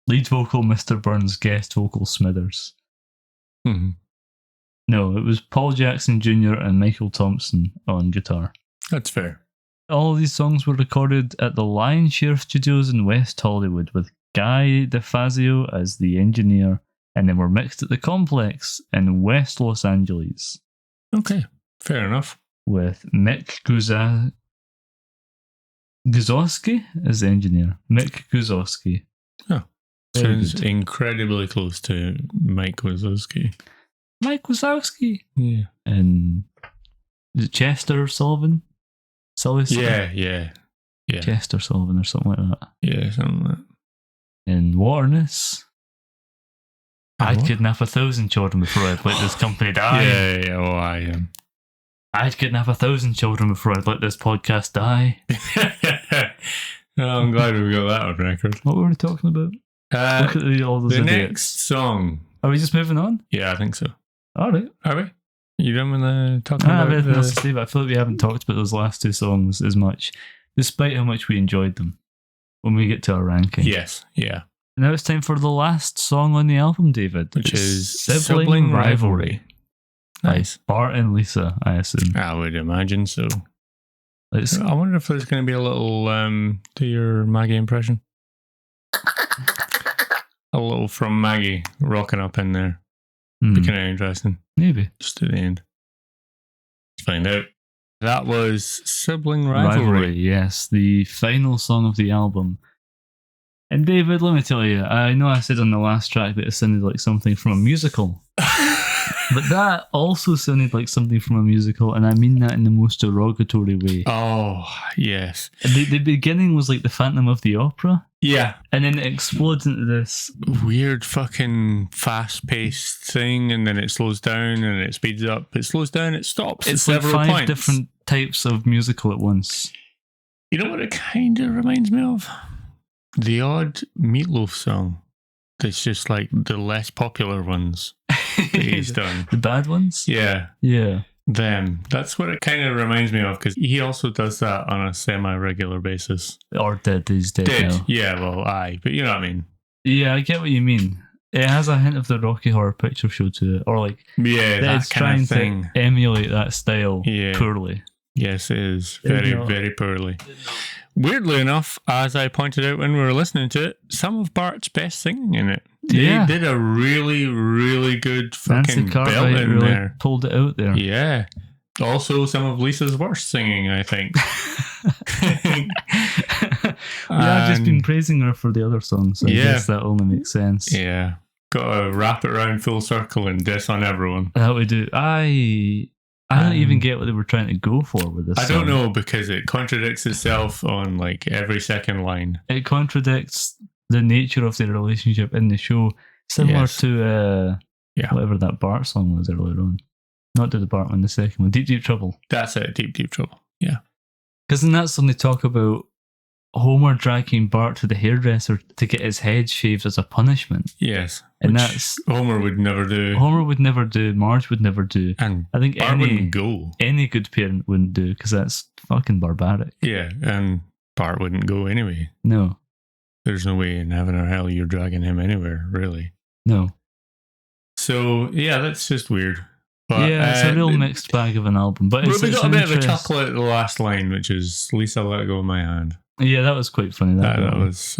Lead vocal, Mr. Burns. Guest vocal, Smithers. Mm-hmm. No, it was Paul Jackson Jr. and Michael Thompson on guitar. That's fair. All of these songs were recorded at the Lion Share Studios in West Hollywood with Guy DeFazio as the engineer, and then were mixed at the Complex in West Los Angeles. Okay, fair enough. With Mick Guzowski as the engineer. Mick Guzowski. Oh, sounds incredibly close to Mike Wazowski. Mike Wazowski. Yeah. And is it Chester Sullivan? Yeah. Chester Sullivan or something like that. Yeah, something like that. In Waterness. I'd kidnap 1,000 children before I'd let this company die. Yeah, I am. I'd kidnap 1,000 children before I'd let this podcast die. I'm glad we got that on record. What were we talking about? Look at all those idiots. Next song. Are we just moving on? Yeah, I think so. All right. Are we? You done with the talking about I have anything else to say, but I feel like we haven't talked about those last two songs as much, despite how much we enjoyed them when we get to our ranking. Yes, yeah. Now it's time for the last song on the album, David. Which is Sibling Rivalry. Nice. Bart and Lisa, I assume. I would imagine so. I wonder if there's going to be a little, do your Maggie impression? A little from Maggie rocking up in there. Be kind of interesting. Maybe. Just at the end. Let's find out. That was Sibling Rivalry. Yes, the final song of the album. And David, let me tell you, I know I said on the last track that it sounded like something from a musical. But that also sounded like something from a musical, and I mean that in the most derogatory way. Oh, yes. The beginning was like the Phantom of the Opera. Yeah. And then it explodes into this weird fucking fast-paced thing, and then it slows down, and it speeds up. It slows down, it stops. It's like 5 different types of musical at once. You know what it kind of reminds me of? The odd Meatloaf song. That's just like the less popular ones that he's done. The bad ones? Yeah. Yeah. Them. That's what it kind of reminds me of, because he also does that on a semi-regular basis. Or did these days. Now. Yeah, well, aye. But you know what I mean. Yeah, I get what you mean. It has a hint of the Rocky Horror Picture Show to it. Or like, that kind of thing. To emulate that style poorly. Yes, it is. Very, very poorly. Weirdly enough, as I pointed out when we were listening to it, some of Bart's best singing in it. They did a really, really good fucking belt in really there. Pulled it out there. Yeah. Also, some of Lisa's worst singing, I think. I've just been praising her for the other songs, so I guess that only makes sense. Yeah. Got to wrap it around full circle and diss on everyone. That we do. I don't even get what they were trying to go for with this song. I don't know, because it contradicts itself on like every second line. It contradicts the nature of their relationship in the show, similar to whatever that Bart song was earlier on. Not to the Bart one, the second one, Deep Deep Trouble. That's it, Deep Deep Trouble. Yeah. Because in that song they talk about Homer dragging Bart to the hairdresser to get his head shaved as a punishment. Yes. And that's Homer would never do. Homer would never do. Marge would never do. And I think Bart wouldn't go. Any good parent wouldn't do, because that's fucking barbaric. Yeah, and Bart wouldn't go anyway. No. There's no way in heaven or hell you're dragging him anywhere, really. No. So, yeah, that's just weird. But, it's a real mixed bag of an album. But we got a bit of a chuckle at the last line, which is, Lisa, let go of my hand. Yeah, that was quite funny. That was.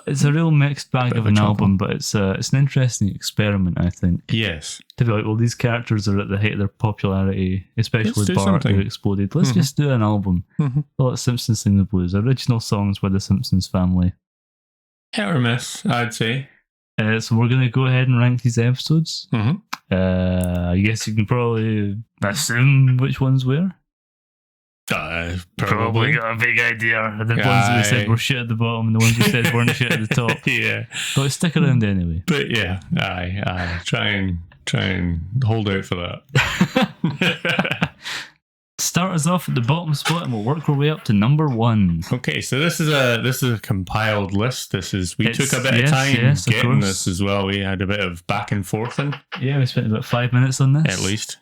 It's a real mixed bag of an album, but it's an interesting experiment, I think. Yes. To be like, well, these characters are at the height of their popularity, especially Bart, who exploded. Let's just do an album. Call it Simpsons Sing the Blues. Original songs by the Simpsons family. Hit or miss, I'd say. So we're going to go ahead and rank these episodes. I guess you can probably assume which ones were. Probably got a big idea. The ones that we said were shit at the bottom and the ones we said weren't shit at the top. Yeah. But stick around anyway. But yeah, aye. Try and hold out for that. Start us off at the bottom spot and we'll work our way up to number 1. Okay, so this is a compiled list. We took a bit of time getting this as well. We had a bit of back and forth. Yeah, we spent about 5 minutes on this. At least.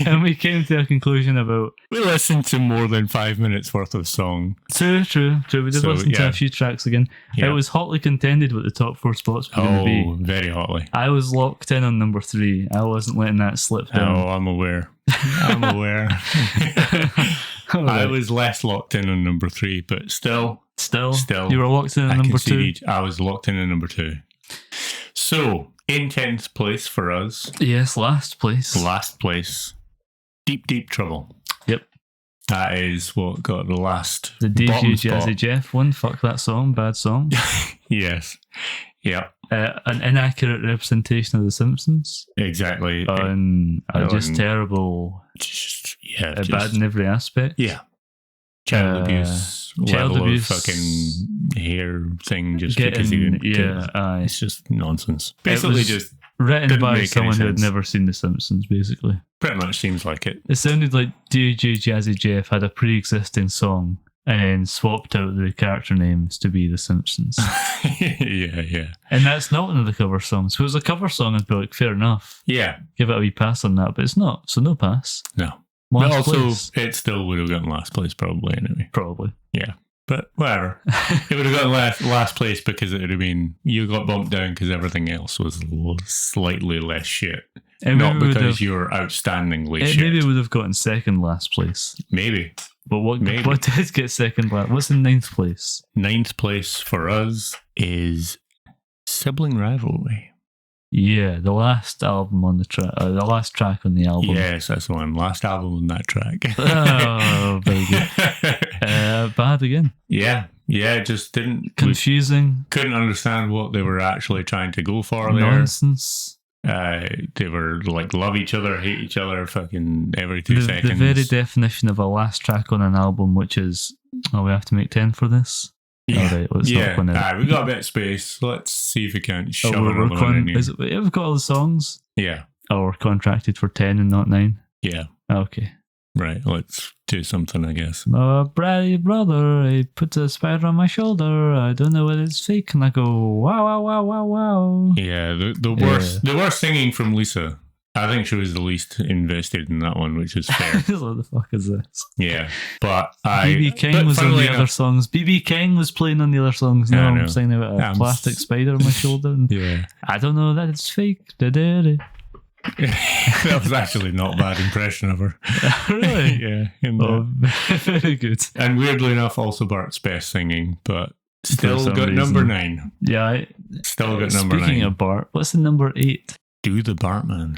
And we came to a conclusion about... We listened to more than 5 minutes worth of song. True. We did listen to a few tracks again. Yeah. It was hotly contended what the top 4 spots were going to be. Oh, very hotly. I was locked in on number 3. I wasn't letting that slip down. Oh, I'm aware. I was less locked in on number 3, but still. You were locked in on number 2? I was locked in on number 2. So... in 10th place for us. Yes, last place. Deep Trouble. Yep. That is what got the last. The DJ Jazzy Jeff one. Fuck that song. Bad song. Yes. Yep. An inaccurate representation of The Simpsons. Exactly. Just terrible. Bad in every aspect. Yeah. Child abuse. Fucking hair thing. Just because he didn't. Yeah. It's just nonsense. Basically, just written by someone who had never seen The Simpsons. Basically, pretty much seems like it. It sounded like DJ Jazzy Jeff had a pre-existing song and swapped out the character names to be The Simpsons. Yeah. And that's not one of the cover songs. If it was a cover song, I'd be like, fair enough. Yeah. Give it a wee pass on that, but it's not. So no pass. No. But also, it still would have gotten last place probably anyway. Probably. Yeah. But whatever. It would have gotten last place because it would have been, you got bumped down because everything else was slightly less shit. Not because you're outstandingly shit. Maybe it would have gotten second last place. Maybe. But what did get second last? What's in 9th place? 9th place for us is Sibling Rivalry. Yeah, the last album on the track, the last track on the album. Yes, that's the one. Last album on that track. Oh, very good. Bad again. Yeah, just didn't... Confusing. Couldn't understand what they were actually trying to go for there. Nonsense. They were like, love each other, hate each other, fucking every 2 seconds. The very definition of a last track on an album, which is, we have to make 10 for this? Yeah, all right, let's not one out. We got a bit of space. Let's see if we can shove another one in here. We've got all the songs? Yeah. Oh, we're contracted for 10 and not 9? Yeah. Okay. Right, let's do something, I guess. My brother, he put a spider on my shoulder. I don't know whether it's fake. And I go, wow. Yeah, the worst singing from Lisa. I think she was the least invested in that one, which is fair. What the fuck is this? Yeah, but BB King was on the other songs. BB King was playing on the other songs. Now I'm singing about a plastic spider on my shoulder. And I don't know that it's fake. That was actually not a bad impression of her. Really? Yeah. Very good. And weirdly enough, also Bart's best singing, but still got number 9. Yeah. Still got number 9. Speaking of Bart, what's the number 8? Do the Bartman.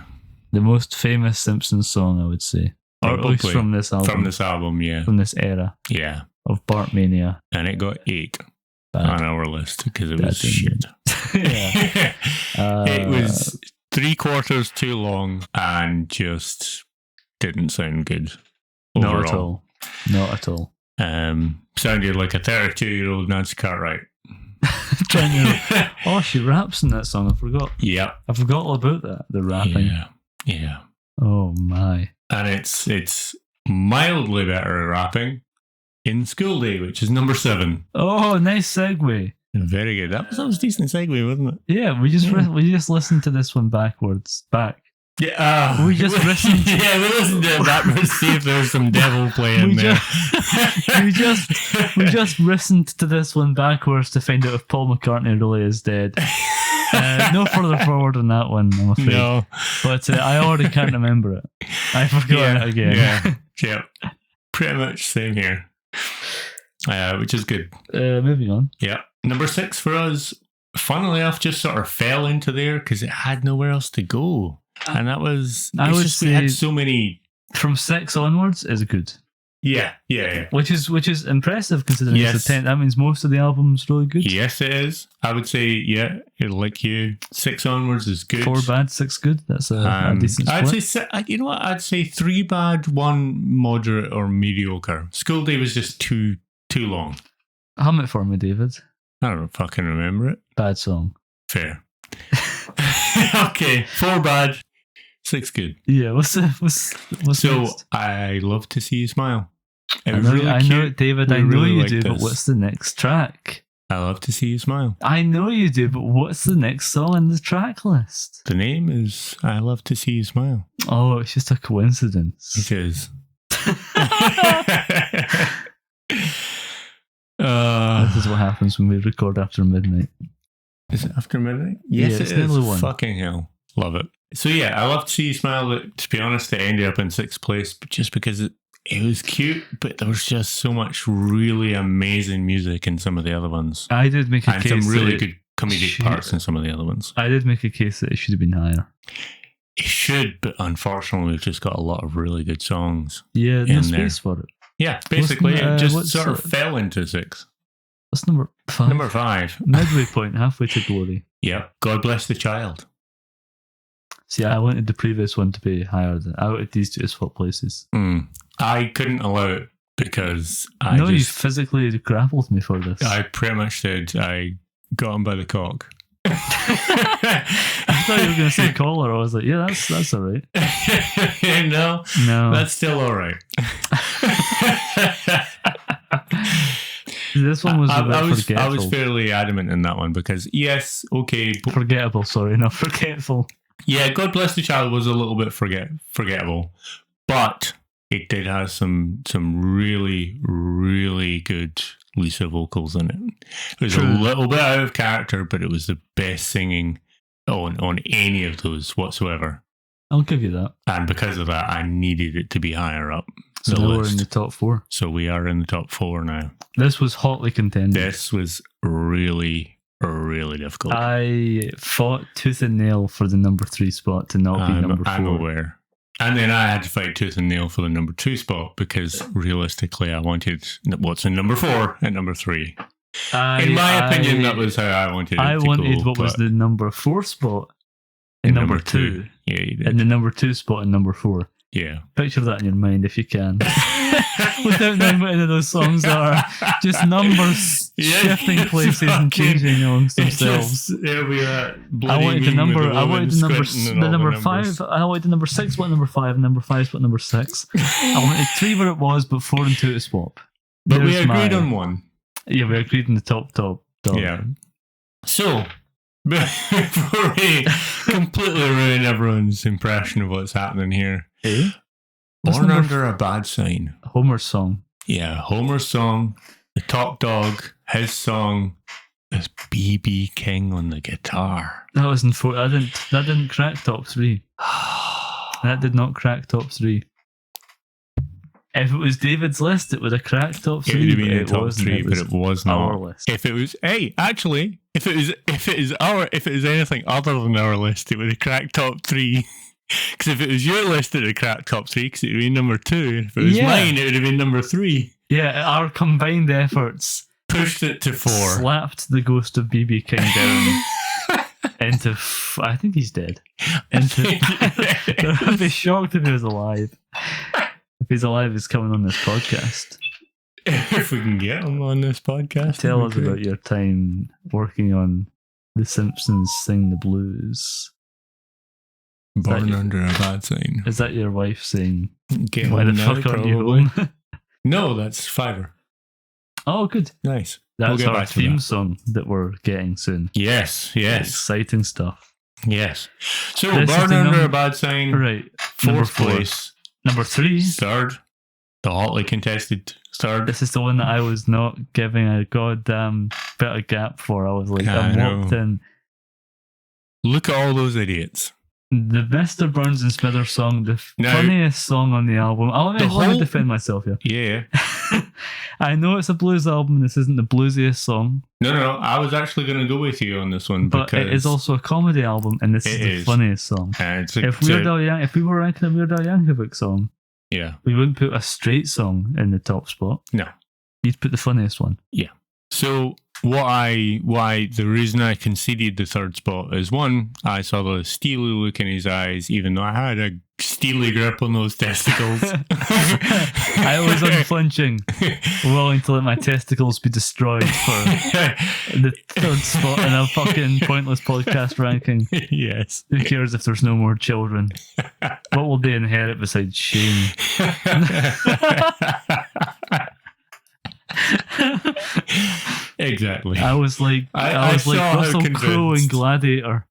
The most famous Simpsons song, I would say. Or at least from this album. From this album, yeah. From this era. Yeah. Of Bartmania. And it got 8 on our list because it was shit. Yeah. It was 3/4 too long and just didn't sound good overall. Not at all. Sounded like a 32-year-old Nancy Cartwright. She raps in that song. I forgot. Yeah. I forgot all about that. The rapping. Yeah. Oh my. And it's mildly better at rapping in School Day, which is number 7. Oh, nice segue. Very good. That was a decent segue, wasn't it? Yeah, we just listened to this one back. Yeah, we just listened. We listened to it backwards. See if there's some devil playing there. We just listened to this one backwards to find out if Paul McCartney really is dead. No further forward on that one, I'm afraid. No, but I already can't remember it. I forgot it again. Yeah. Pretty much same here. Which is good. Moving on. Yeah. Number 6 for us, funnily enough, just sort of fell into there because it had nowhere else to go. And that was... we had so many... From 6 onwards is good. Yeah. Which is impressive considering it's the 10th. That means most of the album's really good. Yes, it is. I would say, like you, 6 onwards is good. 4 bad, 6 good. That's a decent split. I'd say, you know what? I'd say 3 bad, 1 moderate or mediocre. School Day was just too long. Hum it for me, David. I don't fucking remember it. Bad song. Fair. Okay, 4 bad, 6 good. Yeah, what's so next? I Love to See You Smile. I know it, David. I know you do, but what's the next track? I Love to See You Smile. I know you do, but what's the next song in the track list? The name is I Love to See You Smile. Oh, it's just a coincidence. It is. This is what happens when we record after midnight. Is it after midnight? Yes, it's nearly 1. Fucking hell. Love it. So I Love to See You Smile. To be honest, it ended up in 6th place, but just because it was cute, but there was just so much really amazing music in some of the other ones. I did make a case. And some really good comedic parts in some of the other ones. I did make a case that it should have been higher. It should, but unfortunately, we've just got a lot of really good songs. Yeah, no space for it. Yeah, basically, it just sort of fell into 6th. What's number 5? Number 5. Midway point, halfway to glory. Yeah, God Bless the Child. See, I wanted the previous one to be higher. I wanted these two to swap places. I couldn't allow it because you physically grappled with me for this. I pretty much did. I got him by the cock. I thought you were going to say collar. I was like, yeah, that's all right. No, that's still all right. This one was forgetful. I was fairly adamant in that one because forgettable. Sorry, not forgetful. Yeah, God Bless the Child was a little bit forgettable, but it did have some really, really good Lisa vocals in it. It was a little bit out of character, but it was the best singing on any of those whatsoever. I'll give you that. And because of that, I needed it to be higher up. So now we're in the top 4. So we are in the top 4 now. This was hotly contended. This was really, really difficult. I fought tooth and nail for the number 3 spot to not be number 4. I'm aware. And then I had to fight tooth and nail for the number 2 spot because realistically I wanted what's in number 4 and number 3. In my opinion, that was how I wanted it to go. I wanted what was the number 4 spot in number 2. Yeah, you did. And the number 2 spot in number 4. Yeah. Picture that in your mind if you can. Without knowing what any of those songs are. Just numbers shifting places and changing amongst themselves. I wanted the number 5. I wanted the number 6 spot number 5 and number 5 spot number 6. I wanted 3 where it was, but 4 and 2 to swap. But we agreed on 1. Yeah, we agreed on the top. Yeah. So, before we completely ruin everyone's impression of what's happening here. Born Under a Bad Sign. Homer's song. Yeah, Homer's song. The top dog. His song is B.B. King on the guitar. That was in 4. That didn't crack top 3. That did not crack top 3. If it was David's list, it would have cracked top 3. It would have been in top 3, but it was not. Our list. If it was, if it was anything other than our list, it would have cracked top 3. Because if it was your list, it would have cracked top 3 because it would have been number 2. If it was mine, it would have been number 3. Yeah, our combined efforts pushed it to 4. Slapped the ghost of B.B. King down into. I think he's dead. I'd be shocked if he was alive. If he's alive, he's coming on this podcast. If we can get him on this podcast. Tell us about your time working on The Simpsons Sing the Blues. Born Under a Bad Sign. Is that your wife saying, why the fuck aren't you home? No, that's Fiverr. Oh, good. Nice. That's our theme song that we're getting soon. Yes. Exciting stuff. Yes. So, Born Under a Bad Sign. Right. 4th place. Number 3. 3rd. The hotly contested 3rd. This is the one that I was not giving a goddamn bit of gap for. I was like, I'm locked in. Look at all those idiots. The Mr. Burns and Smithers song, the funniest song on the album. Let me defend myself here. Yeah. I know it's a blues album. This isn't the bluesiest song. No. I was actually going to go with you on this one. But it is also a comedy album, and this is the funniest song. If we were ranking a Weird Al Yankovic song, Yeah. We wouldn't put a straight song in the top spot. No. You'd put the funniest one. Yeah. So the reason I conceded the third spot is, one, I saw the steely look in his eyes, even though I had a steely grip on those testicles. I was unflinching, willing to let my testicles be destroyed for the third spot in a fucking pointless podcast ranking. Yes. Who cares if there's no more children? What will they inherit besides shame? Exactly. I was like Russell Crowe in Gladiator.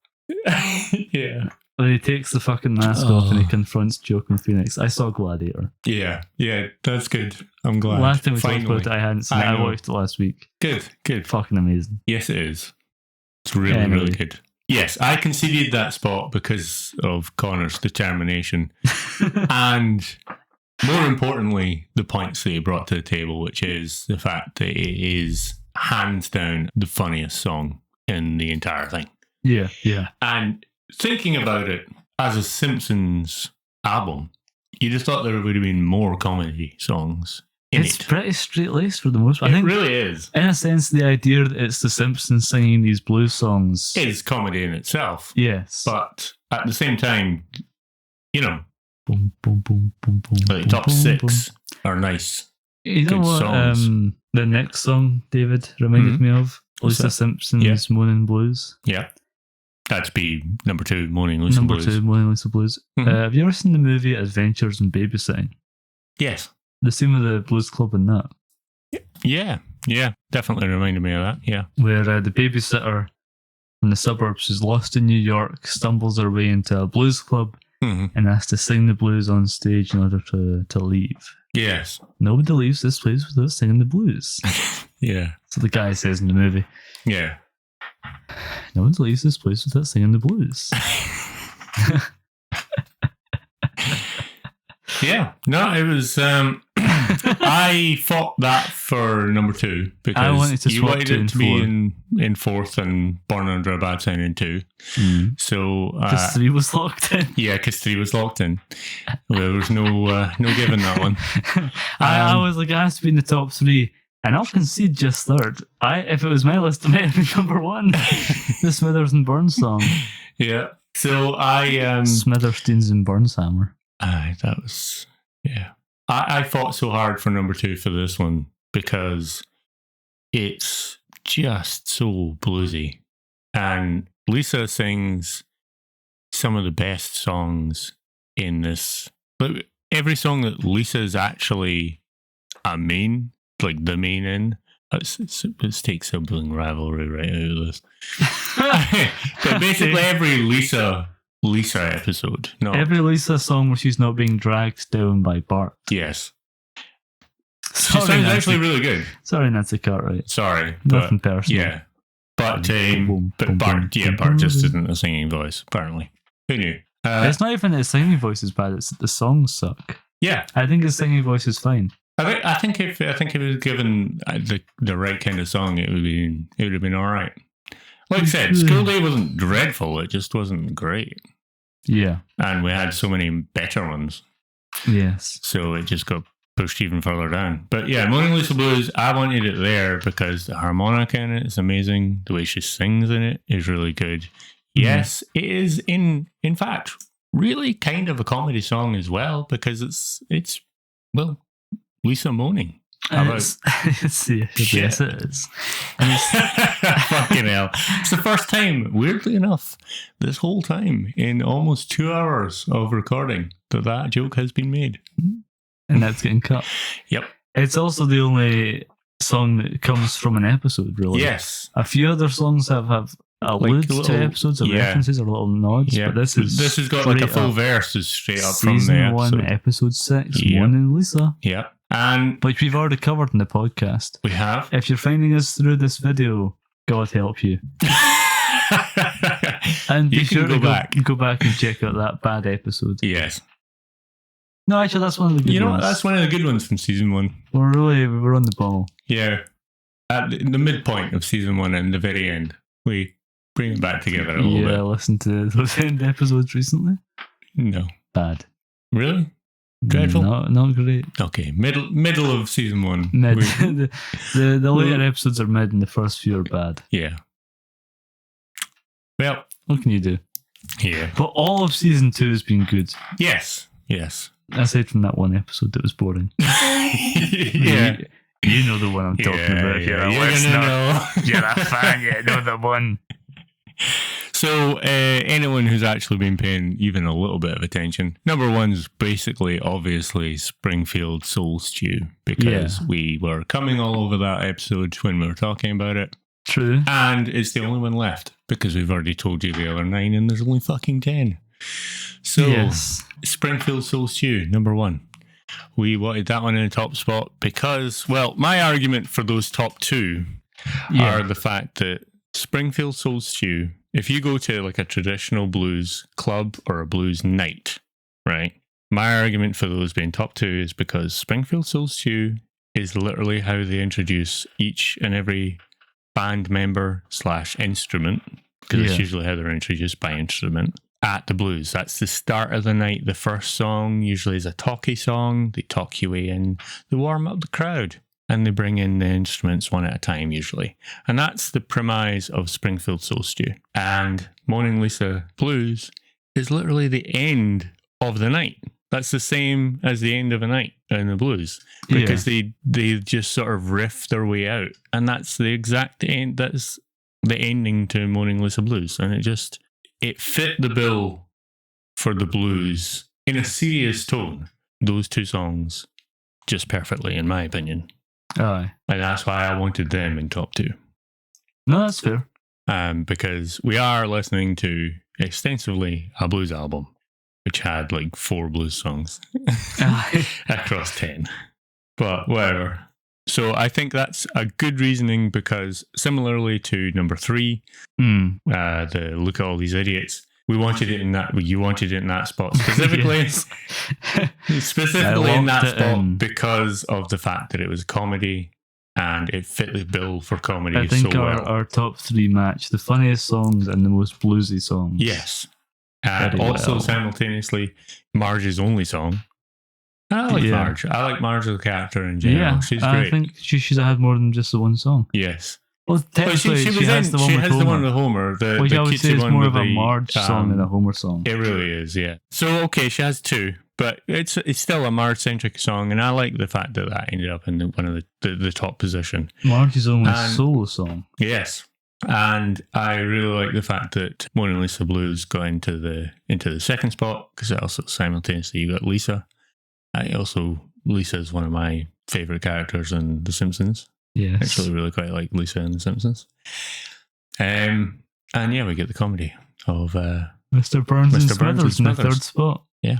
Yeah. When he takes the fucking mask off and he confronts Joaquin Phoenix. I saw Gladiator. Yeah, that's good. I'm glad. Last time we talked about it, I hadn't seen it. I watched it last week. Good. Fucking amazing. Yes, it is. It's really good. Yes, I conceded that spot because of Connor's determination. And more importantly, the points that he brought to the table, which is the fact that it is hands down the funniest song in the entire thing. Yeah. And thinking about it as a Simpsons album, you just thought there would have been more comedy songs in it's pretty straight-laced for the most part. I think it really is. In a sense, the idea that it's the Simpsons singing these blues songs is comedy in itself. Yes. But at the same time, you know, boom, boom, boom, boom, boom, the top boom, 6 are nice. You know what? Songs. The next song, David, reminded me of Lisa Simpson's Moaning Blues. Yeah. That'd be number 2, Moaning Lisa Blues. Number 2, Moaning Lisa Blues. Have you ever seen the movie Adventures in Babysitting? Yes. The scene with the Blues Club in that. Yeah. Definitely reminded me of that. Yeah. Where the babysitter from the suburbs who's lost in New York stumbles her way into a blues club and has to sing the blues on stage in order to leave. Yes. Nobody leaves this place without singing the blues. Yeah. So the guy says in the movie. Yeah. No one leaves this place without singing the blues. Yeah. No, it was... I fought that for number 2 because I wanted to you wanted it to be in 4th and Born Under a Bad Sign in 2. So... Because 3 was locked in. Yeah, because 3 was locked in. There was no giving that one. I was like, it has to be in the top 3. And I'll concede just 3rd. If it was my list, it might have been number 1. The Smithers and Burns song. Yeah. So Smithersteins and Burns hammer. That was... Yeah. I fought so hard for number 2 for this one because it's just so bluesy. And Lisa sings some of the best songs in this. But every song that Lisa's actually the main in, it takes sibling rivalry right out of this. But basically every Lisa episode. No. Every Lisa song where she's not being dragged down by Bart. Yes. She sounds actually really good. Sorry, Nancy Cartwright. Sorry. Nothing personal. Yeah. But Bart just isn't a singing voice, apparently. Who knew? It's not even his singing voice is bad, it's the songs suck. Yeah. I think his singing voice is fine. I think if it was given the right kind of song, it would have been all right. Like I said, School Day wasn't dreadful. It just wasn't great. Yeah. And we had so many better ones. Yes. So it just got pushed even further down. But yeah, Moaning Lisa Blues, I wanted it there because the harmonica in it is amazing. The way she sings in it is really good. Yes, it is in fact really kind of a comedy song as well because it's Lisa moaning. Yes, it is. Fucking hell. It's the first time, weirdly enough, this whole time, in almost 2 hours of recording, that joke has been made. And that's getting cut. Yep. It's also the only song that comes from an episode, really. Yes. A few other songs have alludes to episodes or references or little nods, but this has got like a full verse is straight up from the Season episode. 1, episode 6, Moaning Lisa. Yeah. And which we've already covered in the podcast. We have. If you're finding us through this video, God help you. And be sure to go back and check out that bad episode. Yes. No, actually, that's one of the good ones. You know what? That's one of the good ones from season 1. We're on the ball. Yeah. At the midpoint of season 1 and the very end, we bring it back together a little bit. Yeah, I listened to those end episodes recently. No. Bad. Really? Dreadful? Not great. Okay, middle of season 1. Mid. the later episodes are mid and the first few are bad. Yeah. Well, what can you do? Yeah. But all of season 2 has been good. Yes. Aside from that one episode that was boring. Yeah. You know the one I'm talking about. You're a listener. You're a fan, you know the one. So, anyone who's actually been paying even a little bit of attention, number one's basically, obviously, Springfield Soul Stew, because we were coming all over that episode when we were talking about it. True. And it's the only one left, because we've already told you the other 9, and there's only fucking 10. So, Springfield Soul Stew, number 1. We wanted that one in the top spot because, well, my argument for those top 2 are the fact that Springfield Soul Stew, if you go to like a traditional blues club or a blues night, right? My argument for those being top 2 is because Springfield Soul Stew is literally how they introduce each and every band member / instrument, because it's usually how they're introduced by instrument, at the blues. That's the start of the night. The first song usually is a talky song. They talk you in, they warm up the crowd, and they bring in the instruments one at a time usually. And that's the premise of Springfield Soul Stew. And Moaning Lisa Blues is literally the end of the night. That's the same as the end of a night in the blues, because they just sort of riff their way out. And that's the exact end. That's the ending to Moaning Lisa Blues. And it fit the bill for the blues in a serious tone. Those 2 songs just perfectly, in my opinion. Aye. And that's why I wanted them in top 2. No, that's fair. Because we are listening to extensively a blues album, which had like 4 blues songs across 10. But whatever. So I think that's a good reasoning, because similarly to number 3, the Look at All These Idiots, we wanted it in that. You wanted it in that spot specifically, specifically in that spot because of the fact that it was comedy and it fit the bill for comedy. I think so our top 3 match the funniest songs and the most bluesy songs. Yes, and also simultaneously Marge's only song. I like Marge. I like Marge as a character in general. Yeah, she's great. I think she should have had more than just the one song. Yes. Well, technically, she has the one with Homer. Which I would say is more of a Marge song than a Homer song. It really is, yeah. So, okay, she has 2, but it's still a Marge-centric song, and I like the fact that ended up in one of the top position. Marge's only solo song. Yes. And I really like the fact that Moaning Lisa Blues got into the second spot, because also simultaneously you got Lisa. Lisa is one of my favourite characters in The Simpsons. Yes. I actually really quite like Lisa in The Simpsons. And we get the comedy of Mr. Burns and Smithers in the 3rd spot. Yeah.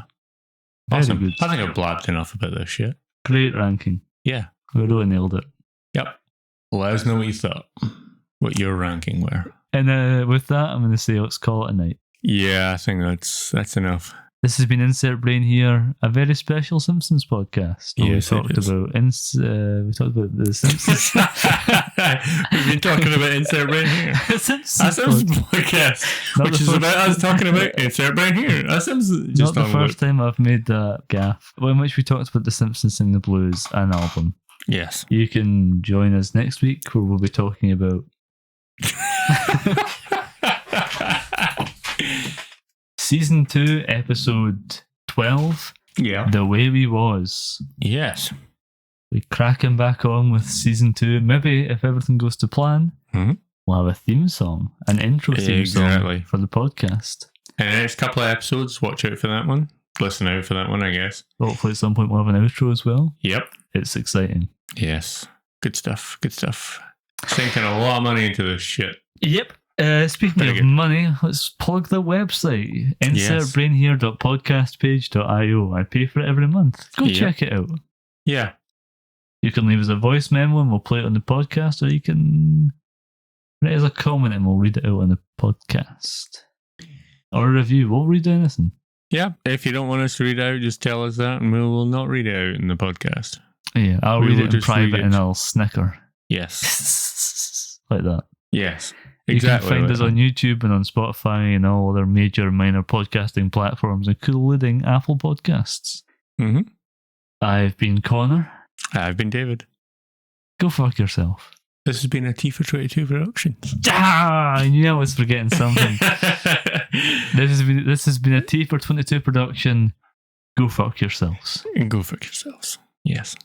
Awesome. Very good. I think I've blabbed enough about this shit. Great ranking. Yeah. We really nailed it. Yep. Let us know what you thought, what your ranking were. And with that, I'm going to say let's call it a night. Yeah, I think that's enough. This has been Insert Brain here, a very special Simpsons podcast. Yes, we talked about the Simpsons. We've been talking about Insert Brain here. A Simpsons podcast, which is about us talking about Insert Brain here. A Simpsons. Not the first time I've made that gaffe, in which we talked about the Simpsons Sing the Blues, an album. Yes. You can join us next week where we'll be talking about Season 2, Episode 12. Yeah. The Way We Was. Yes. We cracking back on with Season 2. Maybe if everything goes to plan, we'll have a theme song, an intro theme song for the podcast. And the next couple of episodes, watch out for that one. Listen out for that one, I guess. Hopefully at some point we'll have an outro as well. Yep. It's exciting. Yes. Good stuff. Good stuff. Sinking a lot of money into this shit. Yep. Speaking of money, let's plug the website. Insertbrainhere.podcastpage.io. I pay for it every month. Go check it out. Yeah. You can leave us a voice memo and we'll play it on the podcast, or you can write us a comment and we'll read it out on the podcast. Or a review. We'll read anything. Yeah. If you don't want us to read it out, just tell us that and we will not read it out in the podcast. Yeah, I'll read it in private and I'll snicker. Yes. Like that. Yes. Exactly. You can find us on YouTube and on Spotify and all other major minor podcasting platforms, including Apple Podcasts. Mm-hmm. I've been Connor. I've been David. Go fuck yourself. This has been a T for 22 Productions. I knew I was forgetting something. This has been a T for 22 production. Go fuck yourselves. Go fuck yourselves. Yes.